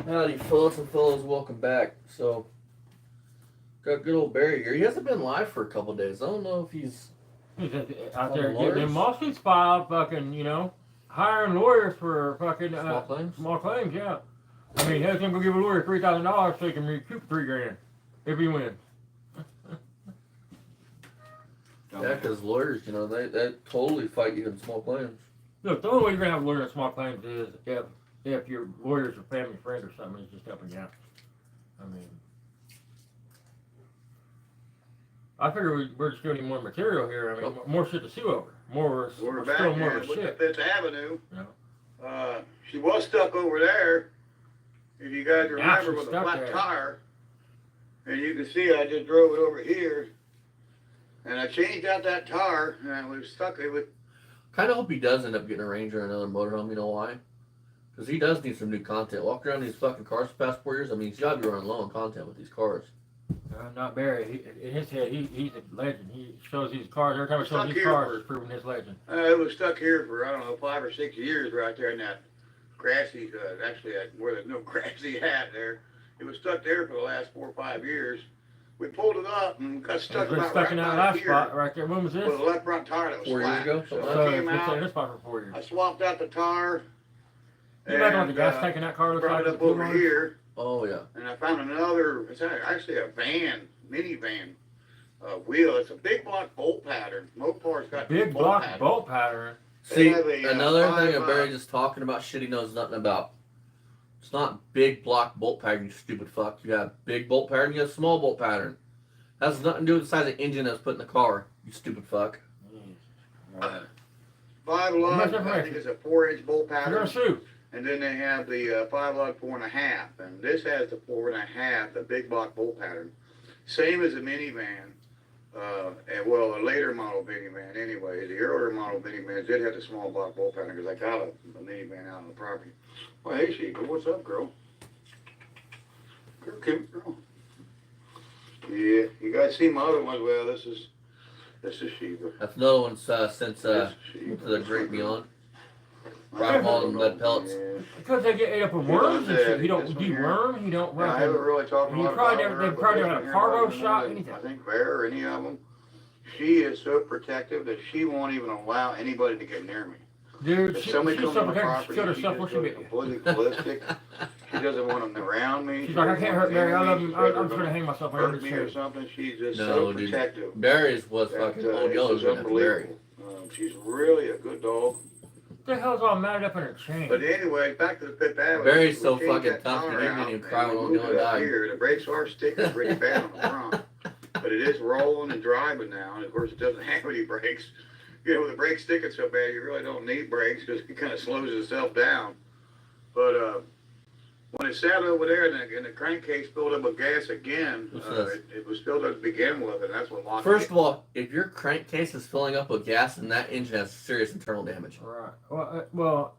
Howdy, fellas and fellas, welcome back. So, got good old Barry here. He hasn't been live for a couple days. I don't know if he's He's out on the there getting them lawyers, lawsuits filed, fucking, hiring lawyers for fucking small claims. small claims. Yeah, I mean, he's gonna go give a lawyer $3,000 so he can recoup $3,000 if he wins. Yeah, because lawyers, they totally fight you in small claims. Look, the only way you're gonna have a lawyer in small claims is if your lawyer's a family friend or something is just helping you out. I mean, I figure we're just gonna need more material here. I mean, more shit to sue over. We're back still more now of a with the shit. Fifth Avenue. Yeah. She was stuck over there. If you guys Now remember, she's with a stuck flat there. tire. And you can see I just drove it over here. And I changed out that tire, and I was stuck. It was Kind of hope he does end up getting a Ranger and another motorhome. You know why? Because he does need some new content. Walking around these fucking cars for the past 4 years, I mean, he's got to be running low on content with these cars. Not Barry. In his head, he's a legend. He shows these cars. Every time he shows Stuck these here cars, for- it's proving his legend. it was stuck here for, I don't know, 5 or 6 years right there in that grassy, actually where there's no grassy hat there. It was stuck there for the last 4 or 5 years. We pulled it up and got It's stuck been about stuck right in that about last here spot right there. When was this? with the left front tire that was 4 years flat. ago, So something I So came it's been out, in this spot for 4 years. I swapped out the tire. You imagine what the and, gas tank in that car looks brought like? it up over here, Oh, yeah. and I found another. It's actually a van, minivan wheel. It's a big block bolt pattern. Mopar's got Big bolt block pattern. bolt pattern. See, have a, another five, thing that Barry just talking about shit he knows nothing about. It's not big block bolt pattern, you stupid fuck. You have big bolt pattern, you have small bolt pattern. Has nothing to do with the size of the engine that's put in the car, you stupid fuck. Right. 5 Much lug. I information. think it's a 4-inch bolt You're pattern. gonna sue. And then they have the 5 lug 4.5, and this has the 4.5, the big block bolt pattern. Same as a minivan, and well, a later model minivan anyway. The earlier model minivans did have the small block bolt pattern because I got a minivan out on the property. Well, hey, Sheba, what's up, girl? Girl. Yeah, you guys see my other ones? Well, this is Sheba. That's another one since This is to Sheba. the Great Beyond. I Brought them all don't in know. lead pellets. Yeah. Because they get ate up with You know, worms and shit. He this don't one here. deworm. He don't Yeah, I haven't run. really talked a He lot probably about never- her, they but probably this never one had a here cargo wasn't shot, one that anything. I think Bear or any of them. She is so protective that she won't even allow anybody to get near me. Dude, If she's somebody so comes on the protected. She property, killed she herself just when she goes bit you. completely ballistic. She doesn't want them around me. She's She like, I doesn't can't want hurt Barry. I them love near him. me. I'm She's trying to gonna hang myself. I'm hurt just me or something. She's just No, so dude. protective. Barry's was that, fucking old it's yellow just than Barry. unbelievable. She's really a good dog. What the hell's all matted up in her chain? But anyway, back to the Fifth Avenue. Barry's We so changed fucking that tough to tire get out, me to and cry we when moved Old it up died. here. The brakes are sticking pretty bad on the front. But it is rolling and driving now, and of course it doesn't have any brakes. You know, with the brakes sticking so bad, you really don't need brakes because it kind of slows itself down. But when it sat over there and the crankcase filled up with gas again, it was filled up to begin with, and that's what locked First it. of all, if your crankcase is filling up with gas, then that engine has serious internal damage. Right. Well,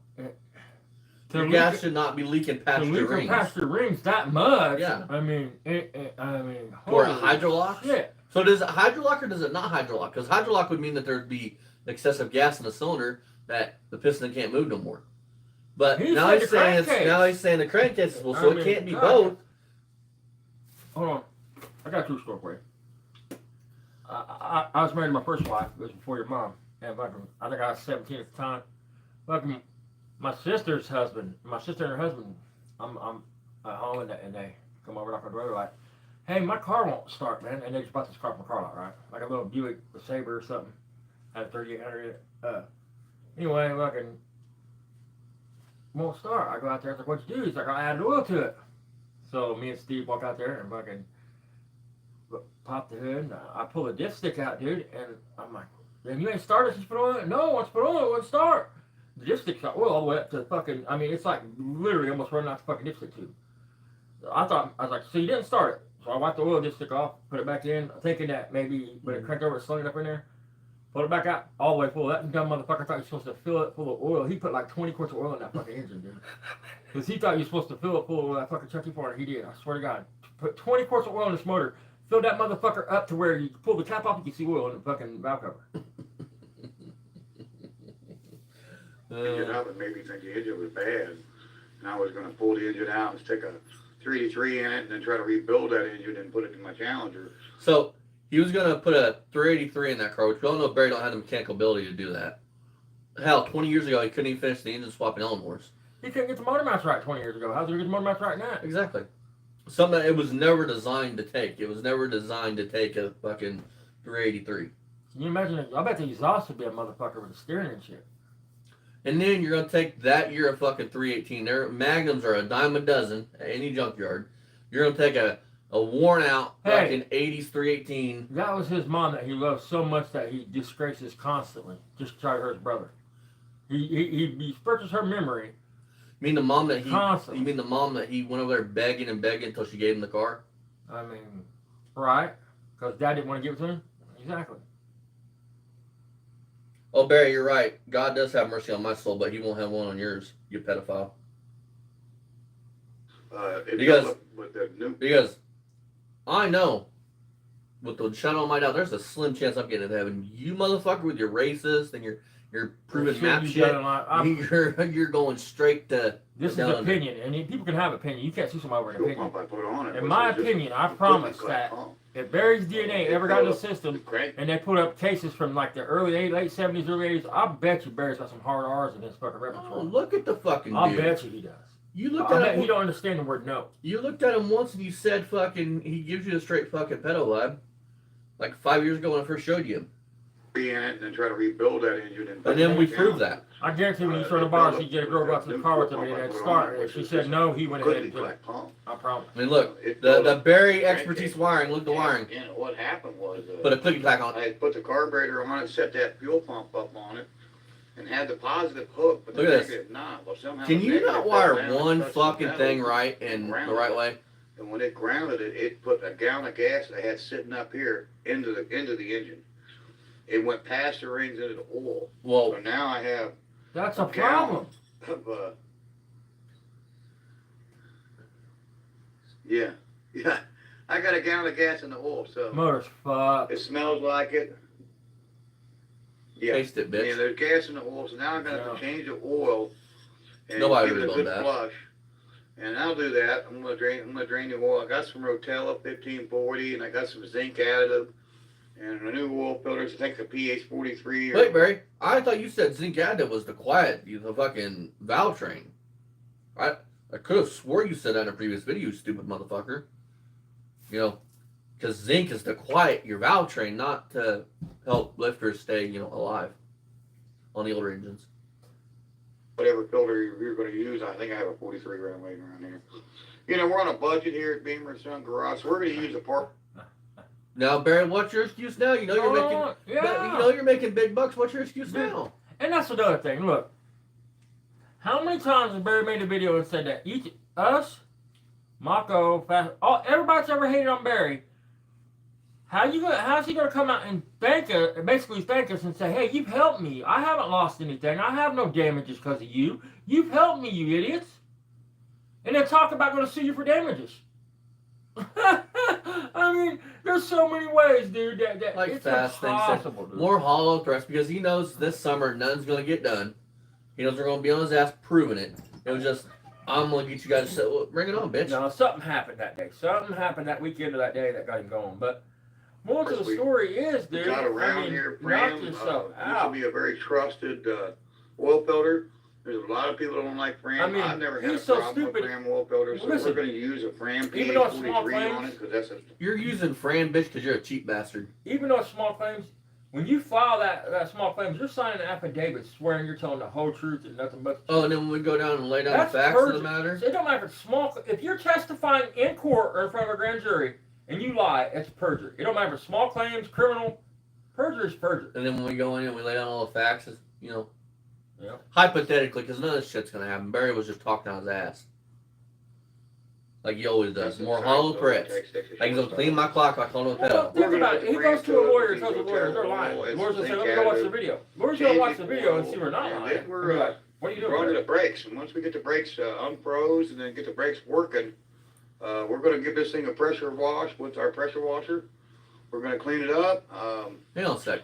Your gas should not be leaking past to your leak rings. past your rings that much. Yeah. I mean, Or a holy hydrolock. shit. So does it hydrolock or does it not hydrolock? Because hydrolock would mean that there'd be excessive gas in the cylinder that the piston can't move no more. But He now said he's the saying the crankcase is full, so I it mean, can't be God. both. Hold on. I got a true story for you. I was married to my first wife. It was before your mom. And fucking, I think I was 17 at the time. Fucking, my sister's husband, my sister and her husband, I'm at home and they come over, knock on the door, like, hey, my car won't start, man. And they just bought this car from a car lot, right? Like a little Buick Sabre or something. Had a 3800 in it. Anyway, fucking, won't start. I go out there, I was like, what'd you do? He's like, I added oil to it. So me and Steve walk out there and fucking pop the hood. And I pull the dipstick out, dude, and I'm like, then you ain't started since you put oil in it? No, once you put oil in it, it wouldn't start. The dipstick's got oil all the way up to the fucking, I mean, it's like literally almost running out the fucking dipstick tube. I was like, so you didn't start it. So I wiped the oil dipstick off, put it back in, thinking that maybe when it cranked over, it slung it up in there. Put it back out, all the way full. That dumb motherfucker thought you were supposed to fill it full of oil. He put like 20 quarts of oil in that fucking engine, dude. Because he thought you were supposed to fill it full of that fucking Chucky Porter. He did, I swear to God. Put 20 quarts of oil in this motor, filled that motherfucker up to where you pull the cap off, you can see oil in the fucking valve cover. It up and made me think the engine was bad. And I was going to pull the engine out and stick a 383 in it and then try to rebuild that engine and put it in my Challenger. So he was gonna put a 383 in that car, which we all know Barry don't have the mechanical ability to do that. Hell, 20 years ago he couldn't even finish the engine swap in Eleanor's. He couldn't get the motor mounts right 20 years ago. How's he gonna get the motor mounts right now? Exactly. Something that it was never designed to take. It was never designed to take a fucking 383. Can you imagine it? I bet the exhaust would be a motherfucker with a steering and shit. And then you're gonna take that year of fucking 318. Their Magnums are a dime a dozen at any junkyard. You're gonna take a worn out fucking 80s 318. That was his mom that he loved so much that he disgraces constantly just to try to hurt his brother. He purchased her memory. You mean the mom that he? Constantly. You mean the mom that he went over there begging and begging until she gave him the car? I mean, right? Because dad didn't want to give it to him? Exactly. Oh, Barry, you're right. God does have mercy on my soul, but he won't have one on yours, you pedophile. Because I know with the shadow on my doubt, there's a slim chance I'm getting into heaven. You motherfucker with your racist and your proven map shit, you're going straight to. This is opinion, and people can have opinion. You can't see somebody with an opinion. Pump I put on it In my opinion, I promise that if Barry's DNA ever got in the system, and they put up cases from like the late 70s, early 80s, I bet you Barry's got some hard R's in his fucking repertoire. Oh, look at the fucking I dude. bet you he does. You looked at him. He don't understand the word no. You looked at him once and you said fucking. He gives you a straight fucking pedo vibe. Like 5 years ago when I first showed you him. In it and then try to rebuild that engine. And then we proved that. I guarantee when you started the bar, she'd get a girl out to the car with him and they'd start. And if she said no, he went ahead and did it. I promise. I mean, look, the Barry expertise wiring. Look at the wiring. Yeah, what happened was put a clicky clack on I had put the carburetor on it, set that fuel pump up on it, and had the positive hook, but the Look at this. negative not. Well, somehow Can the you negative not fell wire down and one touched the fucking metal thing right in and the grounded right it. way? And when it grounded it, it put a gallon of gas that I had sitting up here into the engine. It went past the rings into the oil. Well, So now I have That's a problem. of, yeah. I got a gallon of gas in the oil, so Motor's fucked. it smells like it. Yeah. taste it, bitch. Yeah, there's gas in the oil, so now I'm gonna have to change the oil and Nobody give it a would've good done that. flush. And I'll do that. I'm gonna drain the oil. I got some Rotella 1540 and I got some zinc additive and a new oil filter. I think the PH43. Wait, Barry. I thought you said zinc additive was the the fucking valve train. I could have swore you said that in a previous video, you stupid motherfucker. You know, because zinc is to quiet your valve train, not to help lifters stay, alive on the older engines. Whatever filter you're going to use, I think I have a 43 gram laying around here. We're on a budget here at Beamer & Son Garage, so we're going to use a part. Now, Barry, what's your excuse now? You know you're making big bucks. What's your excuse now? And that's another thing. Look, how many times has Barry made a video and said that Mako, everybody's ever hated on Barry? How's he gonna come out and basically thank us and say, hey, you've helped me. I haven't lost anything. I have no damages because of you. You've helped me, you idiots. And then talk about going to sue you for damages. I mean, there's so many ways, dude, that Like it's fast things, impossible, dude. more hollow threats, because he knows this summer nothing's gonna get done. He knows they're gonna be on his ass proving it. It was just, I'm gonna get you guys to say, well, bring it on, bitch. No, something happened that day. Something happened that weekend of that day that got him going. But more to the story is, We dude, got around here, knock Fram, yourself used to out. be a very trusted oil filter. There's a lot of people that don't like Fram. I mean, I've never had a he's so problem with stupid. Fram oil filters, so Listen, we're going to use a Fram even though it's small PH43 on claims- it because that's a You're using Fran, bitch, because you're a cheap bastard. Even though it's small claims, when you file that small claims, you're signing an affidavit swearing you're telling the whole truth and nothing but the Oh, truth. and then when we go down and lay down That's the facts perjury. of the matter. It don't matter if it's small. If you're testifying in court or in front of a grand jury and you lie, it's perjury. It don't matter if it's small claims, criminal. Perjury is perjury. And then when we go in and we lay down all the facts, Yeah. hypothetically, because none of this shit's gonna happen. Barry was just talking out his ass, like he always does. More hollow threats. Like he's gonna clean my clock like on a Well, pedal. think about it. He goes to a lawyer and tells the lawyer they're lying. The lawyer's gonna say, let me go watch the video. The lawyer's gonna watch the video and see we're not lying. Then we're We're like, what are you going to doing? the brakes, and once we get the brakes unfroze and then get the brakes working, we're going to give this thing a pressure wash with our pressure washer. We're going to clean it up. Hang on a sec.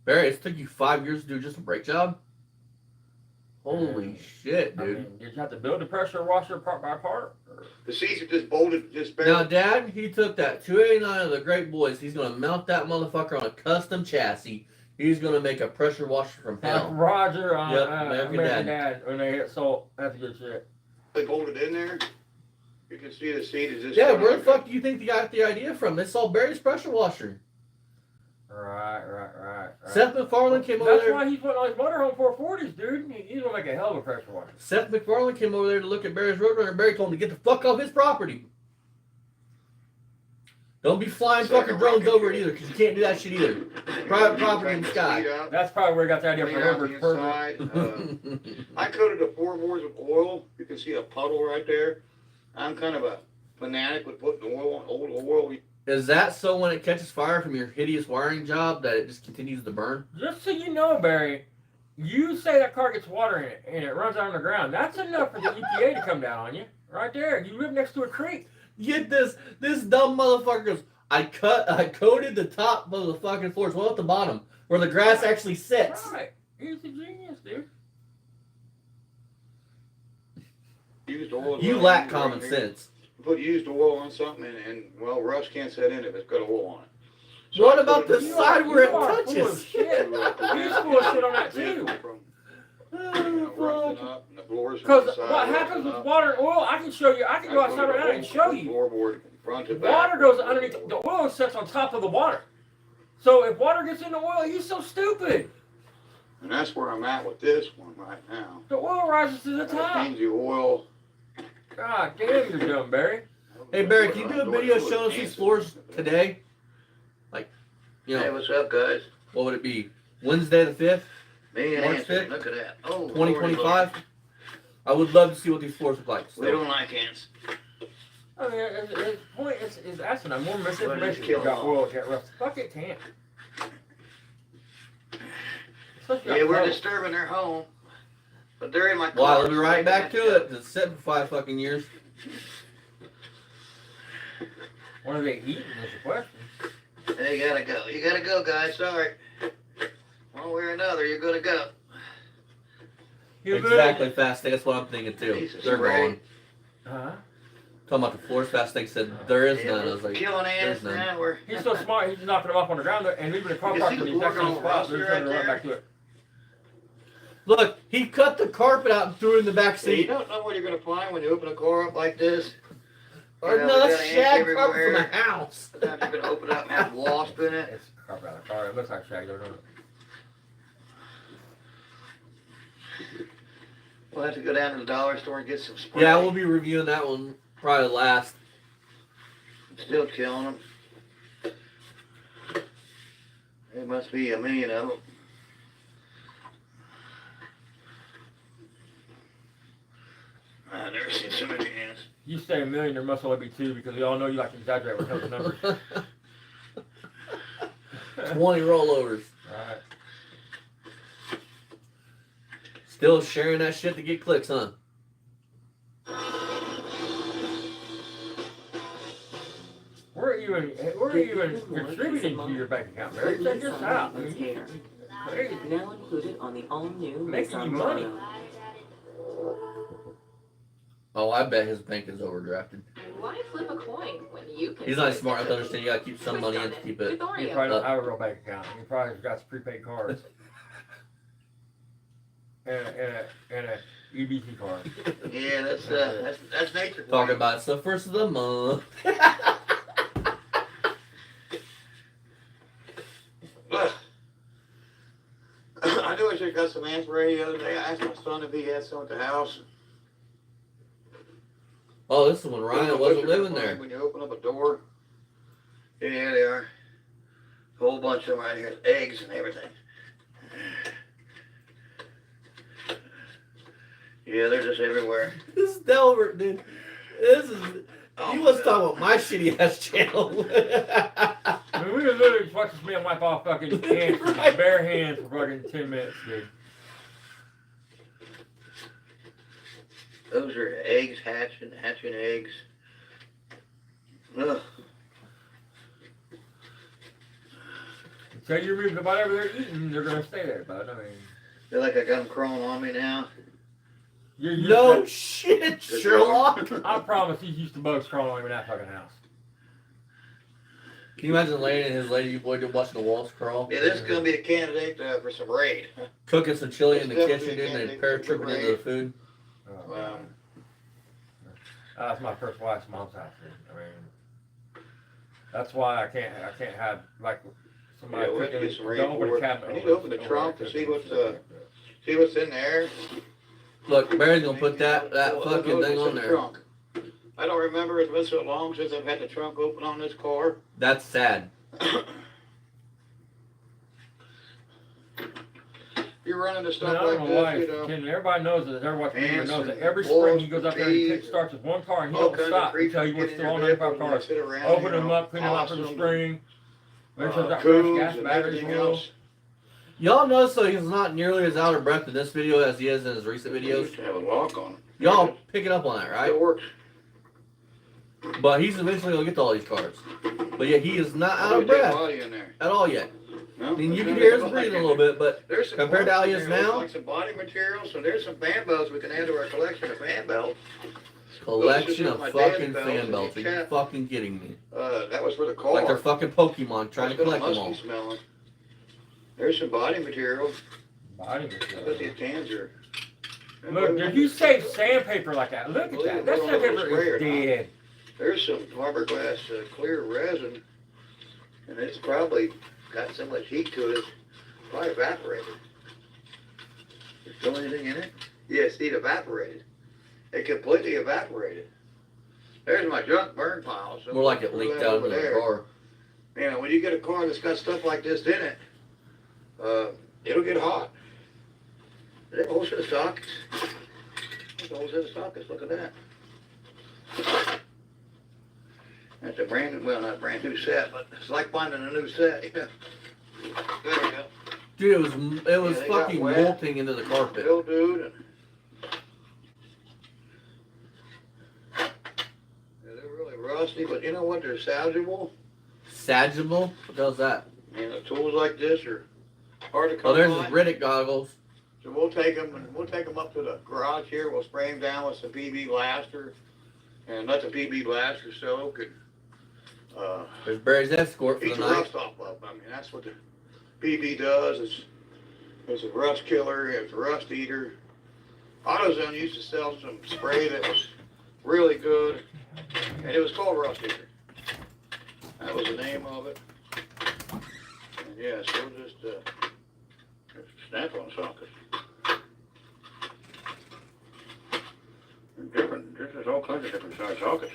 Barry, it's took you 5 years to do just a brake job? Holy shit, I dude. mean, did you have to build the pressure washer part by part? Or? The seats are just bolted, just Now, barely. Dad, he took that 289 of the Great Boys. He's gonna mount that motherfucker on a custom chassis. He's gonna make a pressure washer from Like hell. Roger on Yep, American American Dad when they hit salt. That's good shit. They bolted in there. You can see the seat is just. Yeah, kinda where the like fuck do you think they got the idea from? They saw Barry's pressure washer. Right. Seth MacFarlane came over That's there. why he's putting all his motorhome 440s, dude. He's gonna make a hell of a pressure washer. Seth MacFarlane came over there to look at Barry's Roadrunner. Barry told him to get the fuck off his property. Don't be flying It's like fucking a drones rocket over it ship. either, because you can't do that shit either. Private property in the sky. That's probably where he got the idea Clean for out the Herbert's permit. inside. I coated the floorboards with oil. You can see a puddle right there. I'm kind of a fanatic with putting oil on old oil. Is that so when it catches fire from your hideous wiring job that it just continues to burn? Just so you know, Barry, you say that car gets water in it and it runs out on the ground. That's enough for the EPA to come down on you. Right there. You live next to a creek. Get this dumb motherfucker goes, I coated the top of the fucking floors, well at the bottom, where the grass actually sits. Right. He's a genius, dude. Used oil. You lack common sense. Put used oil on something and well, rust can't set in if it's got oil on it. What I about put the it- side where it You are full of touches? shit. He's full of shit on that too. Rusting up and the floors from Because the side what rusting happens with up. water and oil, I can show you. I can go I outside coated right the now and whole show you. Floorboard front to back. Water goes underneath. The oil sits on top of the water. So if water gets in the oil, he's so stupid. And that's where I'm at with this one right now. The oil rises to the I top. changed the oil. God damn, you're dumb, Barry. Hey Barry, can you do a video showing us these floors today? Like, you Hey, know, what's up, guys? what would it be? Wednesday the 5th, Me and March Anthony, 5th? look at that. Oh, 2025? I would love to see what these floors look like. We So, don't like ants. I mean, his point is asinine. More misinformation kill about them. oil can't rust. Fuck it can't. Especially Yeah, out we're close. disturbing their home. But they're in my car. well, I'll be right back to it. It's set for 5 fucking years. What are they eating is the question. Hey, you gotta go. You gotta go, guys. Sorry. One way or another, you're gonna go. Exactly, Fast Stick. That's what I'm thinking too. Jesus, They're Ray. gone. Huh? Talking about the floors, Fast Stick said there is Yeah, none. I we're was like, killing ants there's none. now. We're He's so smart, he's just knocking them off on the ground and leaving the car You parked see in the the exact board same on spot. rusty They're trying to right run there? back to it. Look, he cut the carpet out and threw it in the back See, you seat. don't know what you're gonna find when you open a car up like this. Or You know, no, we that's got ants shag carpet from everywhere. a house. Sometimes you're gonna open it up and have wasp in it. It's a carpet out of the car. It looks like shag, though, doesn't it? We'll have to go down to the dollar store and get some spray. Yeah, we'll be reviewing that one probably last. Still killing them. There must be a million of them. I've never seen so many ants. You say a million, there must only be two because we all know you like to exaggerate with those numbers. 20 rollovers. Alright. Still sharing that shit to get clicks, huh? We're even contributing to your bank account, Barry. Check this out. I mean, you crazy. Now included on the all-new Making you Nissan money. Murano. Oh, I bet his bank is overdrafted. Why flip a coin when you can? He's not smart enough to understand you gotta keep some money in to keep it. With He Oreo. probably don't have a real bank account. He probably got some prepaid cards. and a EBT card. Yeah, that's nature. for Talking you. about it's the first of the month. Ugh. I knew I should have got some ants spray the other day. I asked my son if he had some at the house. Oh, this is when Ryan wasn't living there. When you open up a door. Yeah, they are. A whole bunch of them right here. Eggs and everything. Yeah, they're just everywhere. This is Delbert, dude. This is. You was talking about my shitty ass channel. I mean, we could literally just watch this man wipe off fucking ants with his bare hands for fucking 10 minutes, dude. Those are eggs hatching eggs. Ugh. Until you remove whatever they're eating, they're gonna stay there, bud. I mean, Feel like I got them crawling on me now. You're used No to shit, Sherlock. I promise he's used to bugs crawling over that fucking house. Can you imagine laying in his lady boy watching the walls crawl? Yeah, this is gonna be a candidate for some raid. Cooking some chili in the It's kitchen, definitely and a they candidate for paratrooping into the food. That's my first wife's mom's house. I mean, that's why I can't have like somebody Yeah, we'll have to cooking. get some raid Don't open for the it. cabinet. I need to open the trunk to see what's in there. Look, Barry's gonna put that Who fucking knows thing what's on in the there. trunk? I don't remember. It's been so long since I've had the trunk open on this car. That's sad. You're running into I stuff don't like know why. this, you know. Ken, everybody knows that. Everybody Ants knows that and every wolves spring he goes out there and he and starts with one car and he all don't kinds stop of creatures until he get wants in to your all vehicle 95 and they cars. sit around, Open you them know, up, clean them out from the possums, spring. Make sure it's got fresh coos gas and batteries everything full. else. Y'all notice though he's not nearly as out of breath in this video as he is in his recent We videos. used to have a lock on them. Y'all picking up on that, right? It works. But he's eventually gonna get to all these cars. But yet he is not out There's of a dead breath body in there. at all yet. No, I mean, you there's can no hear dead his body breathing a in little there. bit, but There's some compared to how he parts is in there, now, like some body material, so there's some fan belts we can add to our collection of fan belts. collection of my fucking dad's belts fan and belts. Are your you cat. fucking kidding me? That was for the car. Like they're fucking Pokemon trying to It's collect got them all. musky smelling. There's some body material. Body I bet material. these cans are. Look, did you save sandpaper like that? Look at that. That sandpaper is dead. There's some fiberglass clear resin, and it's probably got so much heat to it, it's probably evaporated. There's still anything in it? Yes, it evaporated. It completely evaporated. There's my junk burn pile. So More like it throw leaked that out over into the there. car. You know, when you get a car that's got stuff like this in it, it'll get hot. Is that a whole set of sockets? That's a whole set of sockets. Look at that. That's a brand new, well, not a brand new set, but it's like finding a new set. Yeah. There we go. Dude, it was Yeah, they got fucking wet. molting into the carpet. Mildewed. And yeah, they're really rusty, but you know what? They're salvageable. Sagible? What the hell's that? And the tools like this are hard to come Oh, there's by. his Riddick goggles. So we'll take them and we'll take them up to the garage here. We'll spray them down with some PB blaster and let the PB blaster soak and There's Barry's escort for eat the the night. rust off of them. I mean, that's what the PB does. It's a rust killer. It's a rust eater. AutoZone used to sell some spray that was really good, and it was called Rust Eater. That was the name of it. And yeah, so we'll just snap on sockets. Different. There's all kinds of different size sockets.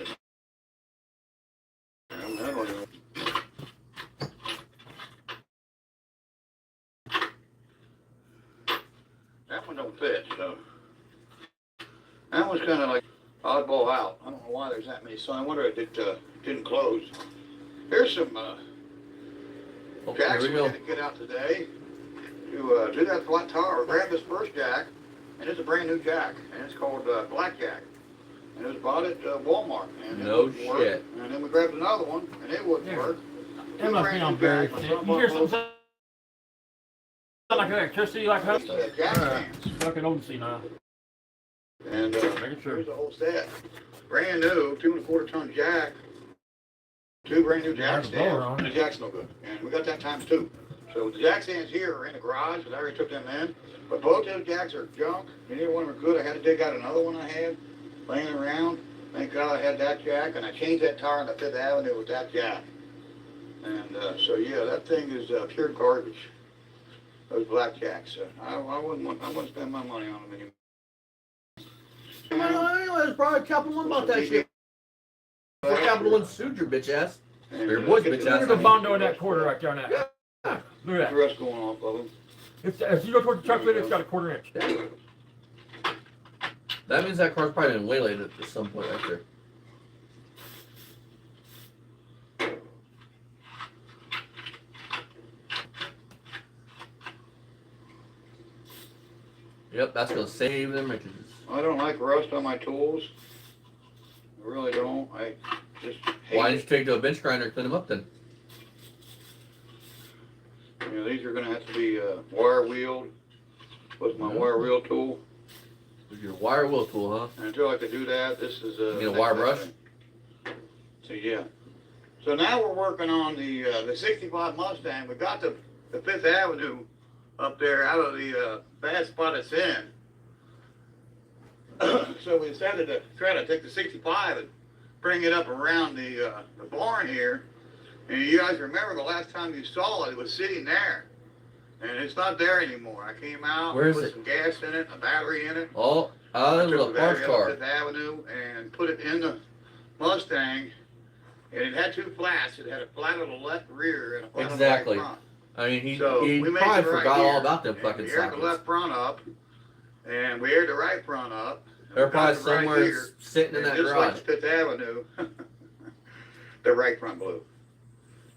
And that one. That one don't fit, so. That one's kind of like oddball out. I don't know why there's that many. So I wonder if it didn't close. Here's some Oh, jacks here we we go. had to get out today to do that flat tire. Grab this first jack, and it's a brand new jack, and it's called Black Jack. And it was bought at Walmart, and it No wouldn't work. shit. And then we grabbed another one, and it wouldn't Yeah. work. That must be on Barry's shit. You hear something sound like electricity like that? Jack stands. Fucking old see now. And Making sure. here's the whole set. Brand new, 2 1/4 ton jack. 2 brand new jack There's a blower stands. on And it. the jack's no good. And we got that times 2. So the jack stands here are in the garage, because I already took them in. But both those jacks are junk. Neither one were good. I had to dig out another one I had laying around. Thank God I had that jack, and I changed that tire on the 5th Avenue with that jack. And so yeah, that thing is pure garbage. Those black jacks. I wouldn't spend my money on them anymore. There's probably Capital One about that shit. Before Capital One sued your bitch ass. And, Your boys get bitch the- Look at the Bondo in that quarter right there on that. Yeah. Look at The that. rust going off of them. If you go toward the truck lid, it's got a 1/4 inch. That means that car's probably been waylaid at some point right there. Yep, that's gonna save them riches. I don't like rust on my tools. I really don't. I just hate Why it. didn't you take it to a bench grinder and clean them up then? You know, these are going to have to be wire wheeled with my wire wheel tool. Did Your wire wheel tool, huh? And until I could do that, this is You mean a wire brush? So yeah. So now we're working on the 65 Mustang. We got the Fifth Avenue up there out of the bad spot it's in. So we decided to try to take the 65 and bring it up around the barn here. And you guys remember the last time you saw it, it was sitting there. And it's not there anymore. I came out, Where is put it? some gas in it, a battery in it. Oh, I there's took a the parts battery up car. Fifth Avenue and put it in the Mustang. And it had two flats. It had a flat on the left rear and a flat Exactly. on the right front. I mean, he So probably we made it right forgot here. all about them And fucking we aired the sockets. left front up, and we aired the right front up. and They're we got probably them right somewhere here. sitting in And that just garage. like Fifth Avenue, the right front blew.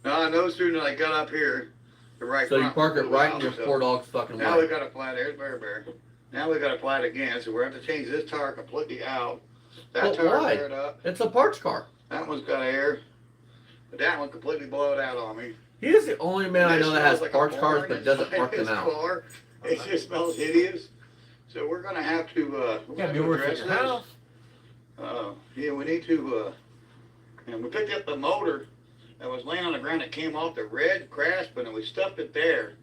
Now I know soon as I got up here, the right So you front park it blew right in out, your so poor dog's fucking now we way. got a flat. There's Bear. Now we got a flat again, so we're going to have to change this tire completely out. That But tire why? aired up. It's a parts car. That one's got air. But that one completely blowed out on me. He is the only man I It know that has smells like a parts cars barn but doesn't inside park them his out. car. It just smells hideous. So we're gonna have to we're Can't gonna be have to worse address at your house. this. Yeah, we need to and we picked up the motor that was laying on the ground that came off the red Craftsman and we stuffed it there.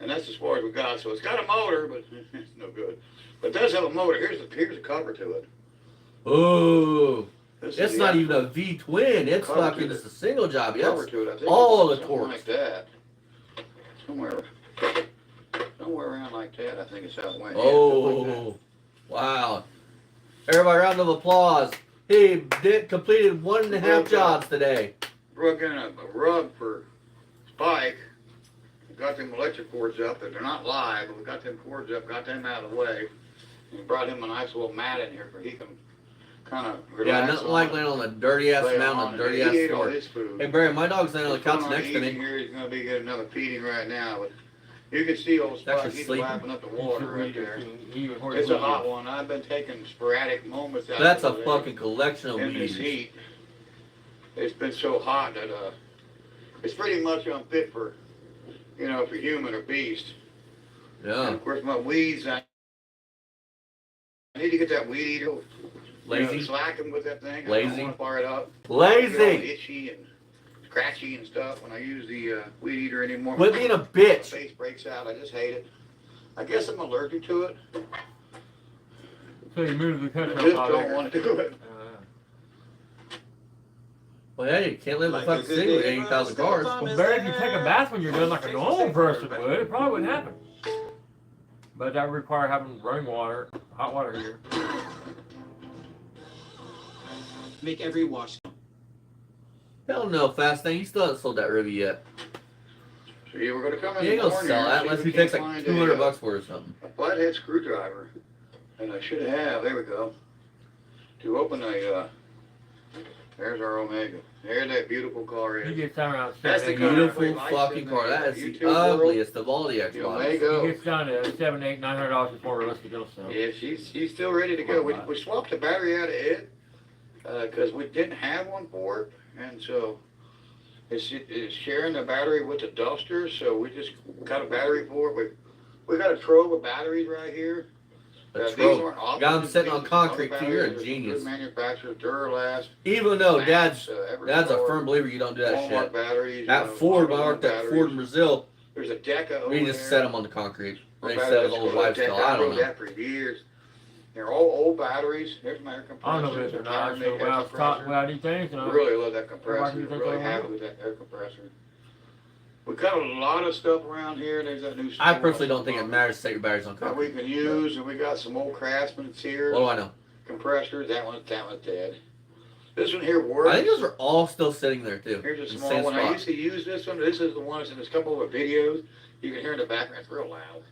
And that's as far as we got. So it's got a motor, but it's no good. But it does have a motor. Here's the cover to it. Ooh. This is It's the not actual even a V-twin. It's cover fucking to just a single job. cover Yes. to it. I think all it's the something torques. like that. Somewhere around like that. I think it's how it went. Yeah, something like that. Oh. Wow. Everybody, round of applause. He completed 1.5 jobs today. Rug in a rug for Spike. We got them electric cords up. They're not live, but we got them cords up, got them out of the way. And brought him a nice little mat in here for he can kind of relax. Yeah, nothing like laying on a dirty ass lay mountain on on a it. dirty He ass ate all floor. his food. Hey Barry, my dog's laying on the What's couch going on next to eating me. Here, he's gonna be getting another feeding right now, but you can see old Spike. actually He's sleeping. lapping up the water right there. It's It's a hot one. I've been taking sporadic moments out. That's a there. fucking collection of In this weeds. heat, it's been so hot that it's pretty much unfit for, for human or beast. And Yeah. of course, my weeds, I need to get that weed eater. Lazy. Slacking with that thing. I Lazy. don't want to fire it up. I get all Lazy. itchy and scratchy and stuff when I use the weed eater anymore. Quit being a My bitch. face breaks out. I just hate it. I guess I'm allergic to it. So you moved the I country just out don't there. want to do it. Well, hey, you can't live a Like fucking a good city with neighbor, 80,000 still cars. time. Well, Barry, if you take a bath when you're done like a normal person would, it probably wouldn't happen. But that would require having running water, hot water here. Make every wash. Hell no, Fast Thing. You still haven't sold that Ruby yet. So you were going to come in You ain't the gonna morning sell here that and see unless if he we takes can like find 200 bucks for it or something. a flathead screwdriver, and I should have, there we go, to open there's our Omega. There's that beautiful car He is. gets down around That's the 7, car. 8, Beautiful lights fucking in car. the That is the YouTube world. ugliest of all the The X-Bots. he Omega. gets down to $7, $8, $900 before realistic it'll sell. Yeah, she's still ready to go. We swapped the battery out of it because we didn't have one for it, and so it's sharing the battery with the Duster. So we just got a battery for it. We got a trove of batteries right here. That's These true. aren't Got 'em options. sitting on These are concrete, other too. You're a batteries. genius. Good manufacturers, Duralast. Even though Max, Dad's a Eversource, firm believer you don't do that Walmart shit. batteries. At Ford, when I worked at Ford in Brazil, There's a Deca over we just there. set them on the concrete. What They battery set his that's old called? wives Deca. still. I don't rode know. that for years. They're all old batteries. There's my air I compressor. don't know if it's or not. Tire So make when air I was taught compressor. about these things, I really love that compressor. Why do you think Really I happy will? with that air compressor. We got a lot of stuff around here. There's that new I store. personally don't think it matters to set your batteries on That we concrete. can use, and we got some old Craftsman here. What do I know? Compressors. That one's dead. This one here works. I think those are all still sitting there too. Here's a in the small same one. I spot. used to use this one. This is the one that's in a couple of videos. You can hear in the background. It's real loud.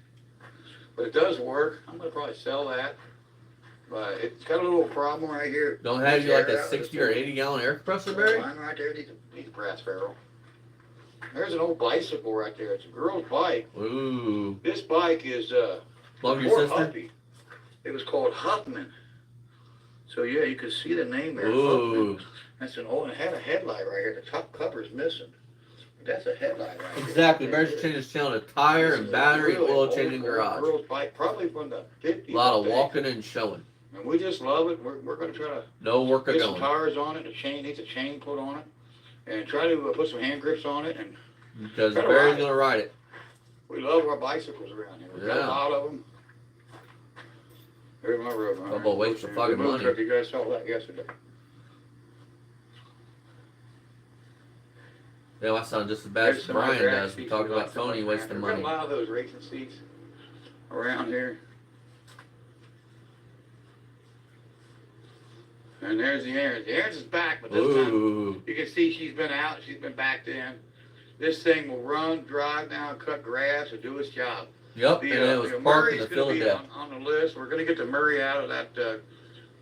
But it does work. I'm going to probably sell that. But it's got a little problem right here. Don't have you like Air a out 60 of or this 80 gallon air compressor, thing. Barry? Mine right there needs a brass barrel. There's an old bicycle right there. It's a girl's bike. Ooh. This bike is Love your for sister? Huffy. It was called Huffman. So yeah, you can see the name there. Ooh. Huffman. That's an old. It had a headlight right here. The top cover's missing. That's a headlight right there. Exactly. Better just change his channel to tire This and is battery, really oil old changing school garage. girls' bike, probably from the 50s. A lot I of think. walking and showing. And we just love it. We're going to try to No work of get some going. tires on it. The chain needs a chain put on it, and try to put some hand grips on it. And Because Gotta Barry's ride it. going to ride it. we love our bicycles around here. We've got Yeah. a lot of them. Every number of them. Talk about waste of fucking Good move money. truck, you guys saw that yesterday. Yeah, I sound just as bad There's as some Brian drag does. seats Talking we got about somewhere Tony around wasting here. money. We've got a lot of those racing seats around here. And there's the Aaron's. The Aaron's is back, but this time Ooh. you can see she's been out. She's been backed in. This thing will run, drive now, cut grass, and do its job. Yep, and it was parked in the Murray's field going of to be death. on the list. We're going to get the Murray out of that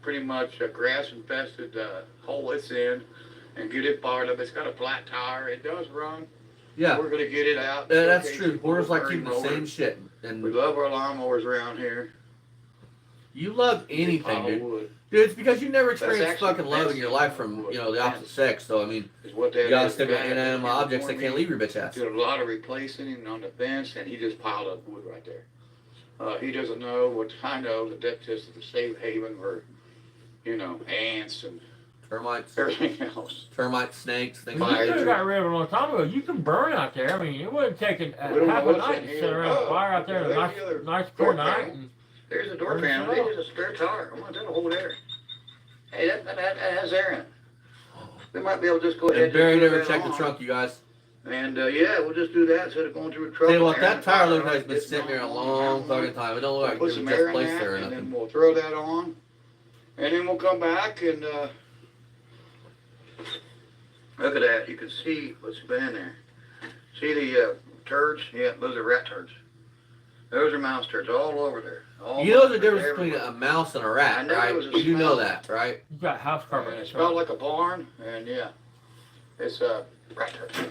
pretty much grass-infested hole it's in and get it fired up. It's got a flat tire. It does run. Yeah, We're going to get it out. that's showcase true. it We're for just like Murray keeping the mower. same shit. We And love our lawnmowers around here. you love anything, Pile of dude. wood Dude, it's because you never That's experienced actually fucking love in fancy your life from, wood. you know, the opposite sex. So, I mean, is what that you gotta is. stick The with guy inanimate that objects that before can't me leave your bitch ass. did a lot of replacing on the fence, and he just piled up wood right there. He doesn't know what I know that that's just a safe haven for, you know, ants and Termites, everything else. termites, snakes, things You like could that. have got rid of it a long time ago. You can burn out there. I mean, it would have taken We don't half know a what's night in to here. sit around Oh, a fire out there in a there's nice, the other nice door clear night. panel. And There's a door Where's panel. it There's a spare tire. I want that over there. Hey, that has air in it. We might be able to just go ahead And Barry and just never put that checked the on. trunk, you guys. And yeah, we'll just do that instead of going through a truck. Tell you what, and air that and tire fire looks like on it's been it, sitting there a on, long on. fucking time. It don't look like it Put was some just air in placed that, there or and then nothing. we'll throw that on, and then we'll come back and look at that. You can see what's been in there. See the turds? Yeah, those are rat turds. Those are mouse turds all over there. All You know the mouse turds difference between everywhere. a mouse and a I rat, knew right? there was a You do know smell. that, right? you got house cover And in it it. smelled like a barn, and yeah, it's rat turds.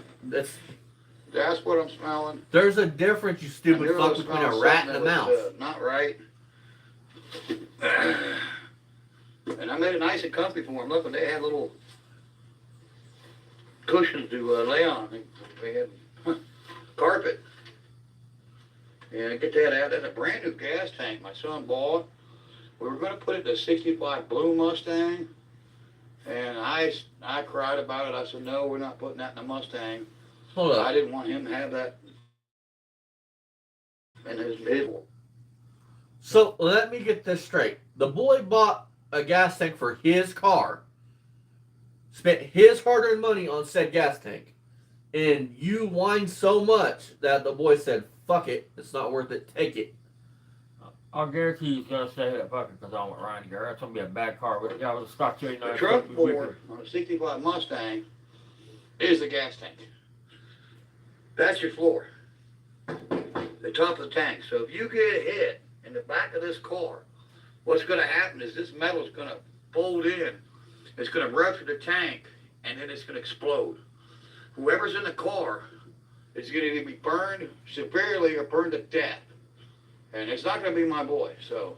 That's what I'm smelling. There's a difference, you I stupid knew I fuck, was between a smelling rat and a something that mouse. was, not right. And I made it nice and comfy for them. Look, they had little cushions to lay on. They had carpet. And get that out. That's a brand new gas tank my son bought. We were going to put it in a 65 Blue Mustang. And I cried about it. I said, no, we're not putting that in a Mustang. Hold I up. didn't want him to have that in his vehicle. So let me get this straight. The boy bought a gas tank for his car, spent his hard-earned money on said gas tank, and you whined so much that the boy said, fuck it, it's not worth it, take it. I'll guarantee he's gonna say that fucker because I want Ryan to go. That's gonna be a bad car. But yeah, with a stock cherry The knife. trunk board on a 65 Mustang is the gas tank. That's your floor. The top of the tank. So if you get hit in the back of this car, what's going to happen is this metal is going to fold in. It's going to rupture the tank, and then it's going to explode. Whoever's in the car is going to either be burned severely or burned to death. And it's not going to be my boy, so.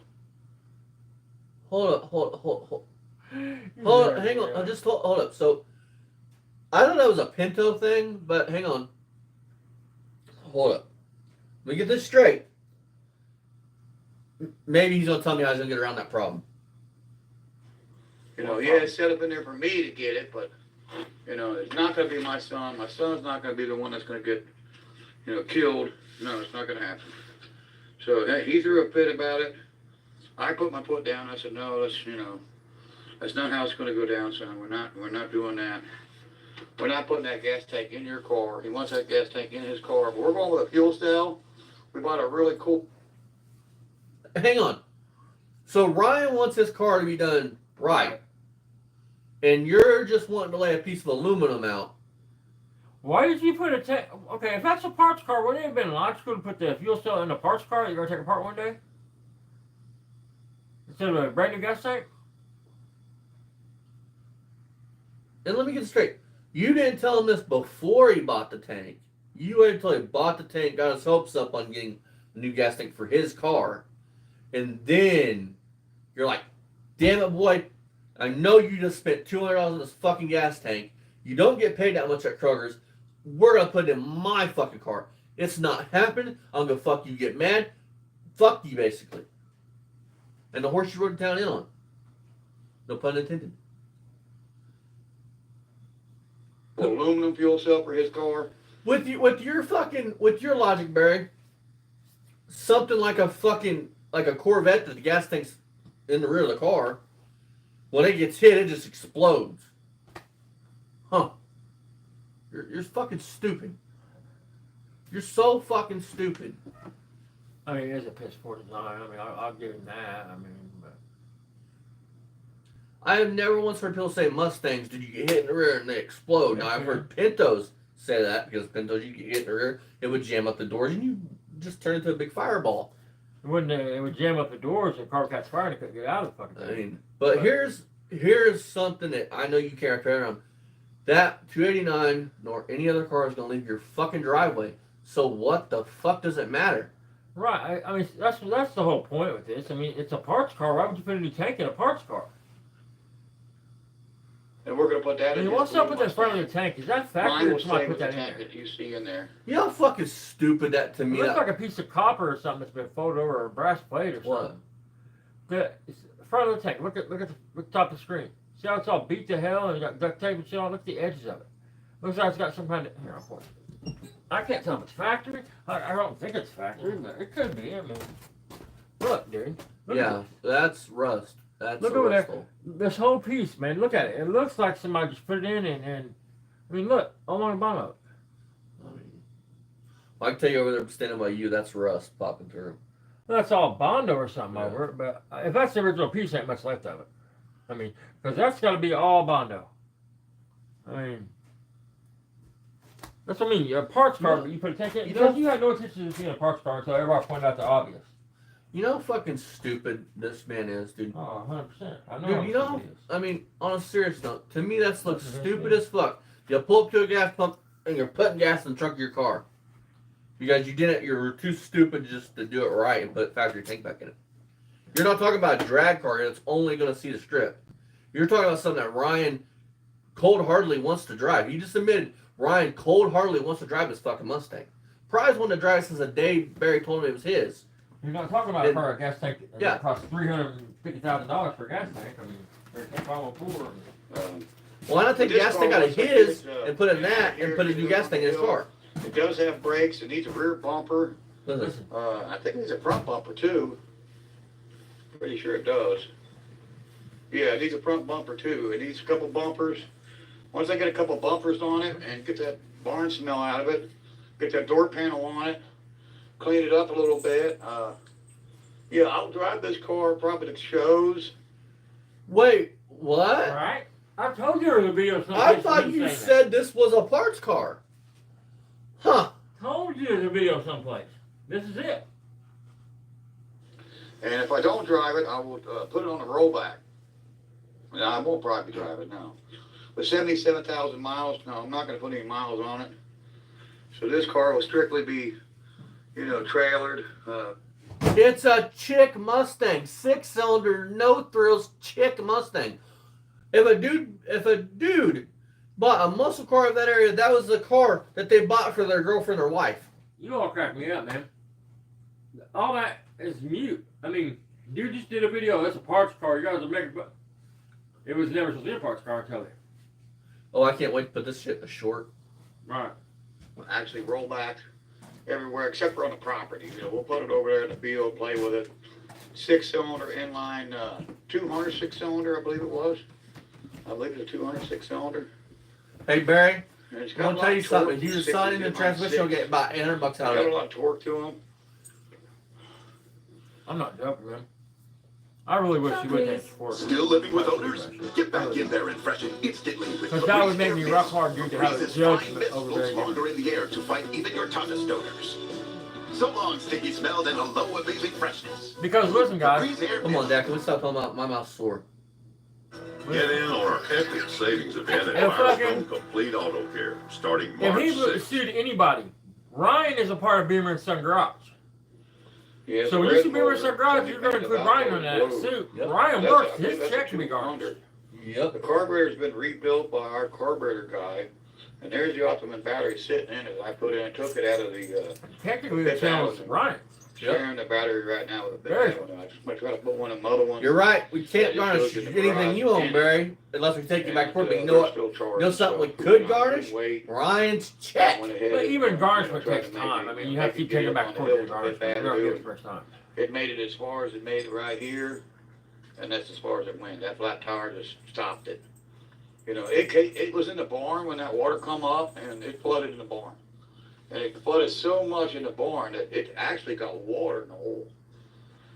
Hold up. Hang on. Hold up. So, I don't know if it was a Pinto thing, but hang on. Hold up. Let me get this straight. Maybe he's going to tell me how he's going to get around that problem. You know, yeah, it's set up in there for me to get it, but, you know, it's not going to be my son. My son's not going to be the one that's going to get, you know, killed. No, it's not going to happen. So hey, he threw a fit about it. I put my foot down. I said, no, that's not how it's going to go down, son. We're not doing that. We're not putting that gas tank in your car. He wants that gas tank in his car. But we're going with a fuel cell. We bought a really cool. Hang on. So Ryan wants his car to be done right. And you're just wanting to lay a piece of aluminum out. Why did you put a tank? Okay, if that's a parts car, wouldn't it have been logical to put the fuel cell in the parts car you're gonna take apart one day? Instead of a brand new gas tank? And let me get it straight. You didn't tell him this before he bought the tank. You waited until he bought the tank, got his hopes up on getting a new gas tank for his car. And then you're like, damn it, boy. I know you just spent $200 on this fucking gas tank. You don't get paid that much at Kroger's. we're gonna put it in my fucking car. It's not happening. I'm gonna fuck you, get mad. Fuck you, basically. And the horse you rode down in on. No pun intended. Aluminum fuel cell for his car. With your logic, Barry, something like a Corvette that the gas tank's in the rear of the car, when it gets hit, it just explodes. Huh. You're fucking stupid. You're so fucking stupid. I mean, it is a piss poor design. I mean, I'll give him that. I mean, but I have never once heard people say Mustangs, did you get hit in the rear and they explode? Now, I've heard Pintos say that, because Pintos, you get hit in the rear, it would jam up the doors and you just turn into a big fireball. it would jam up the doors and the car catch fire and it couldn't get out of the fucking thing. I mean, but here's something that I know you can't repair on. That 289 nor any other car is going to leave your fucking driveway. So what the fuck does it matter? Right. I mean, that's the whole point with this. I mean, it's a parts car. Why would you put a new tank in a parts car? And we're gonna put that I in. mean, what's up with that front of the tank? Is that factory Mine or will somebody stay put with the that in tank there? that you see in there. You know how fucking stupid that to It me. looks That, like a piece of copper or something that's been folded over, or a brass plate or what? something. The front of the tank. Look at the top of the screen. See how it's all beat to hell and you got duct tape and shit on? Look at the edges of it. Looks like it's got some kind of. Here, I'll point. I can't tell if it's factory. I don't think it's factory, but it could be. I mean, look, dude. Look Yeah, at that's rust. That's Look over there. rustful. this whole piece, man. Look at it. It looks like somebody just put it in and I mean, look, along the bottom of it. I mean, I can tell you over there standing by you, that's rust popping through. That's all Bondo or something Yeah. over it, but if that's the original piece, ain't much left of it. I mean, because that's got to be all Bondo. I mean, that's what I mean. A parts car, but you put a tank in. You Because know- you had no intention of seeing a parts car until everybody pointed out the obvious. You know how fucking stupid this man is, dude. Oh, 100%. I know. Dude, how you know, stupid it is. I mean, on a serious note, to me that looks Mhm. stupid as fuck. You pull up to a gas pump and you're putting gas in the trunk of your car. Because you didn't, you're too stupid just to do it right and put factory tank back in it. You're not talking about a drag car that's only going to see the strip. You're talking about something that Ryan cold-heartedly wants to drive. You just admitted Ryan cold-heartedly wants to drive his fucking Mustang. Probably wanted to drive since the day Barry told him it was his. You're not talking about Then- for a gas tank that Yeah. costs $350,000 for a gas tank. I mean, there's no problem with poor. Well, why not take the This gas car tank out of looks like his it's, and put it in that and put a new gas tank in his car? It does have brakes. It needs a rear bumper. Listen, I think it needs a front bumper too. Pretty sure it does. Yeah, it needs a front bumper too. It needs a couple bumpers. Once I get a couple bumpers on it and get that barn smell out of it, get that door panel on it, clean it up a little bit. Yeah, I'll drive this car probably to shows. wait, what? Right? I told you there was a video. I thought you said this was a parts car. Huh. Told you there's a video someplace. This is it. And if I don't drive it, I will put it on the rollback. No, I won't probably drive it now. With 77,000 miles, no, I'm not going to put any miles on it. So this car will strictly be, trailered. It's a chick Mustang, 6-cylinder, no thrills, chick Mustang. If a dude bought a muscle car of that area, that was the car that they bought for their girlfriend or wife. You all crack me up, man. All that is mute. I mean, dude just did a video. That's a parts car. You guys are making, but it was never supposed to be a parts car. I tell you. Oh, I can't wait to put this shit in a short. Right. Actually roll back everywhere except for on the property. We'll put it over there in the field, play with it. 6-cylinder inline, 200 6-cylinder, I believe it was. I believe it's a 200 6-cylinder. Hey, Barry, And it's I got want a to lot tell you of something. torque. If you Six decide is in the in my transmission, you'll six. get about $800 out Got of a it. lot of torque to them. I'm not joking, man. I really wish you would take support. Still living with odors? Get back in there and freshen instantly with Because that would make me rock hard, dude, to have a Febreze fine judgment mist over floats there. longer in the air to fight even your toughest odors. So long, sticky smell and hello, amazing freshness. Because listen, guys, Febreze air Come on, mist. Dak. Can we stop talking about my mouth's sore? Get in on our epic savings event at If Firestone Complete Auto Care, starting if March he 6th. sued anybody, Ryan is a part of Beamer and Son Garage. Yeah, So when you see Beamer and Son Garage, you're going to include Ryan on that suit. Yep. Ryan works. His check can be garnished. Yep. The carburetor's been rebuilt by our carburetor guy, And there's the Ultimate battery sitting in it. I put in, took it out of the, Technically, the channel's right. sharing the battery right now with a Very big one. I just might try to put one of them other ones. You're right. We can't Just garnish goes in the anything garage you own, and- Barry, unless we take you back to court. But you know they're what? still charged, You know something we so could I garnish? wait. Ryan's I check. went ahead But and, even garnishment tried takes to make time. it, I mean, you you know, have to make keep it taking it get back on to the court to hill, garnish. it's a bit You bad don't to get do it the first time. It made it as far as it made it right here, and that's as far as it went. That flat tire just stopped it. You know, it was in the barn when that water come up, and it flooded in the barn. And it flooded so much in the barn that it actually got water in the hole.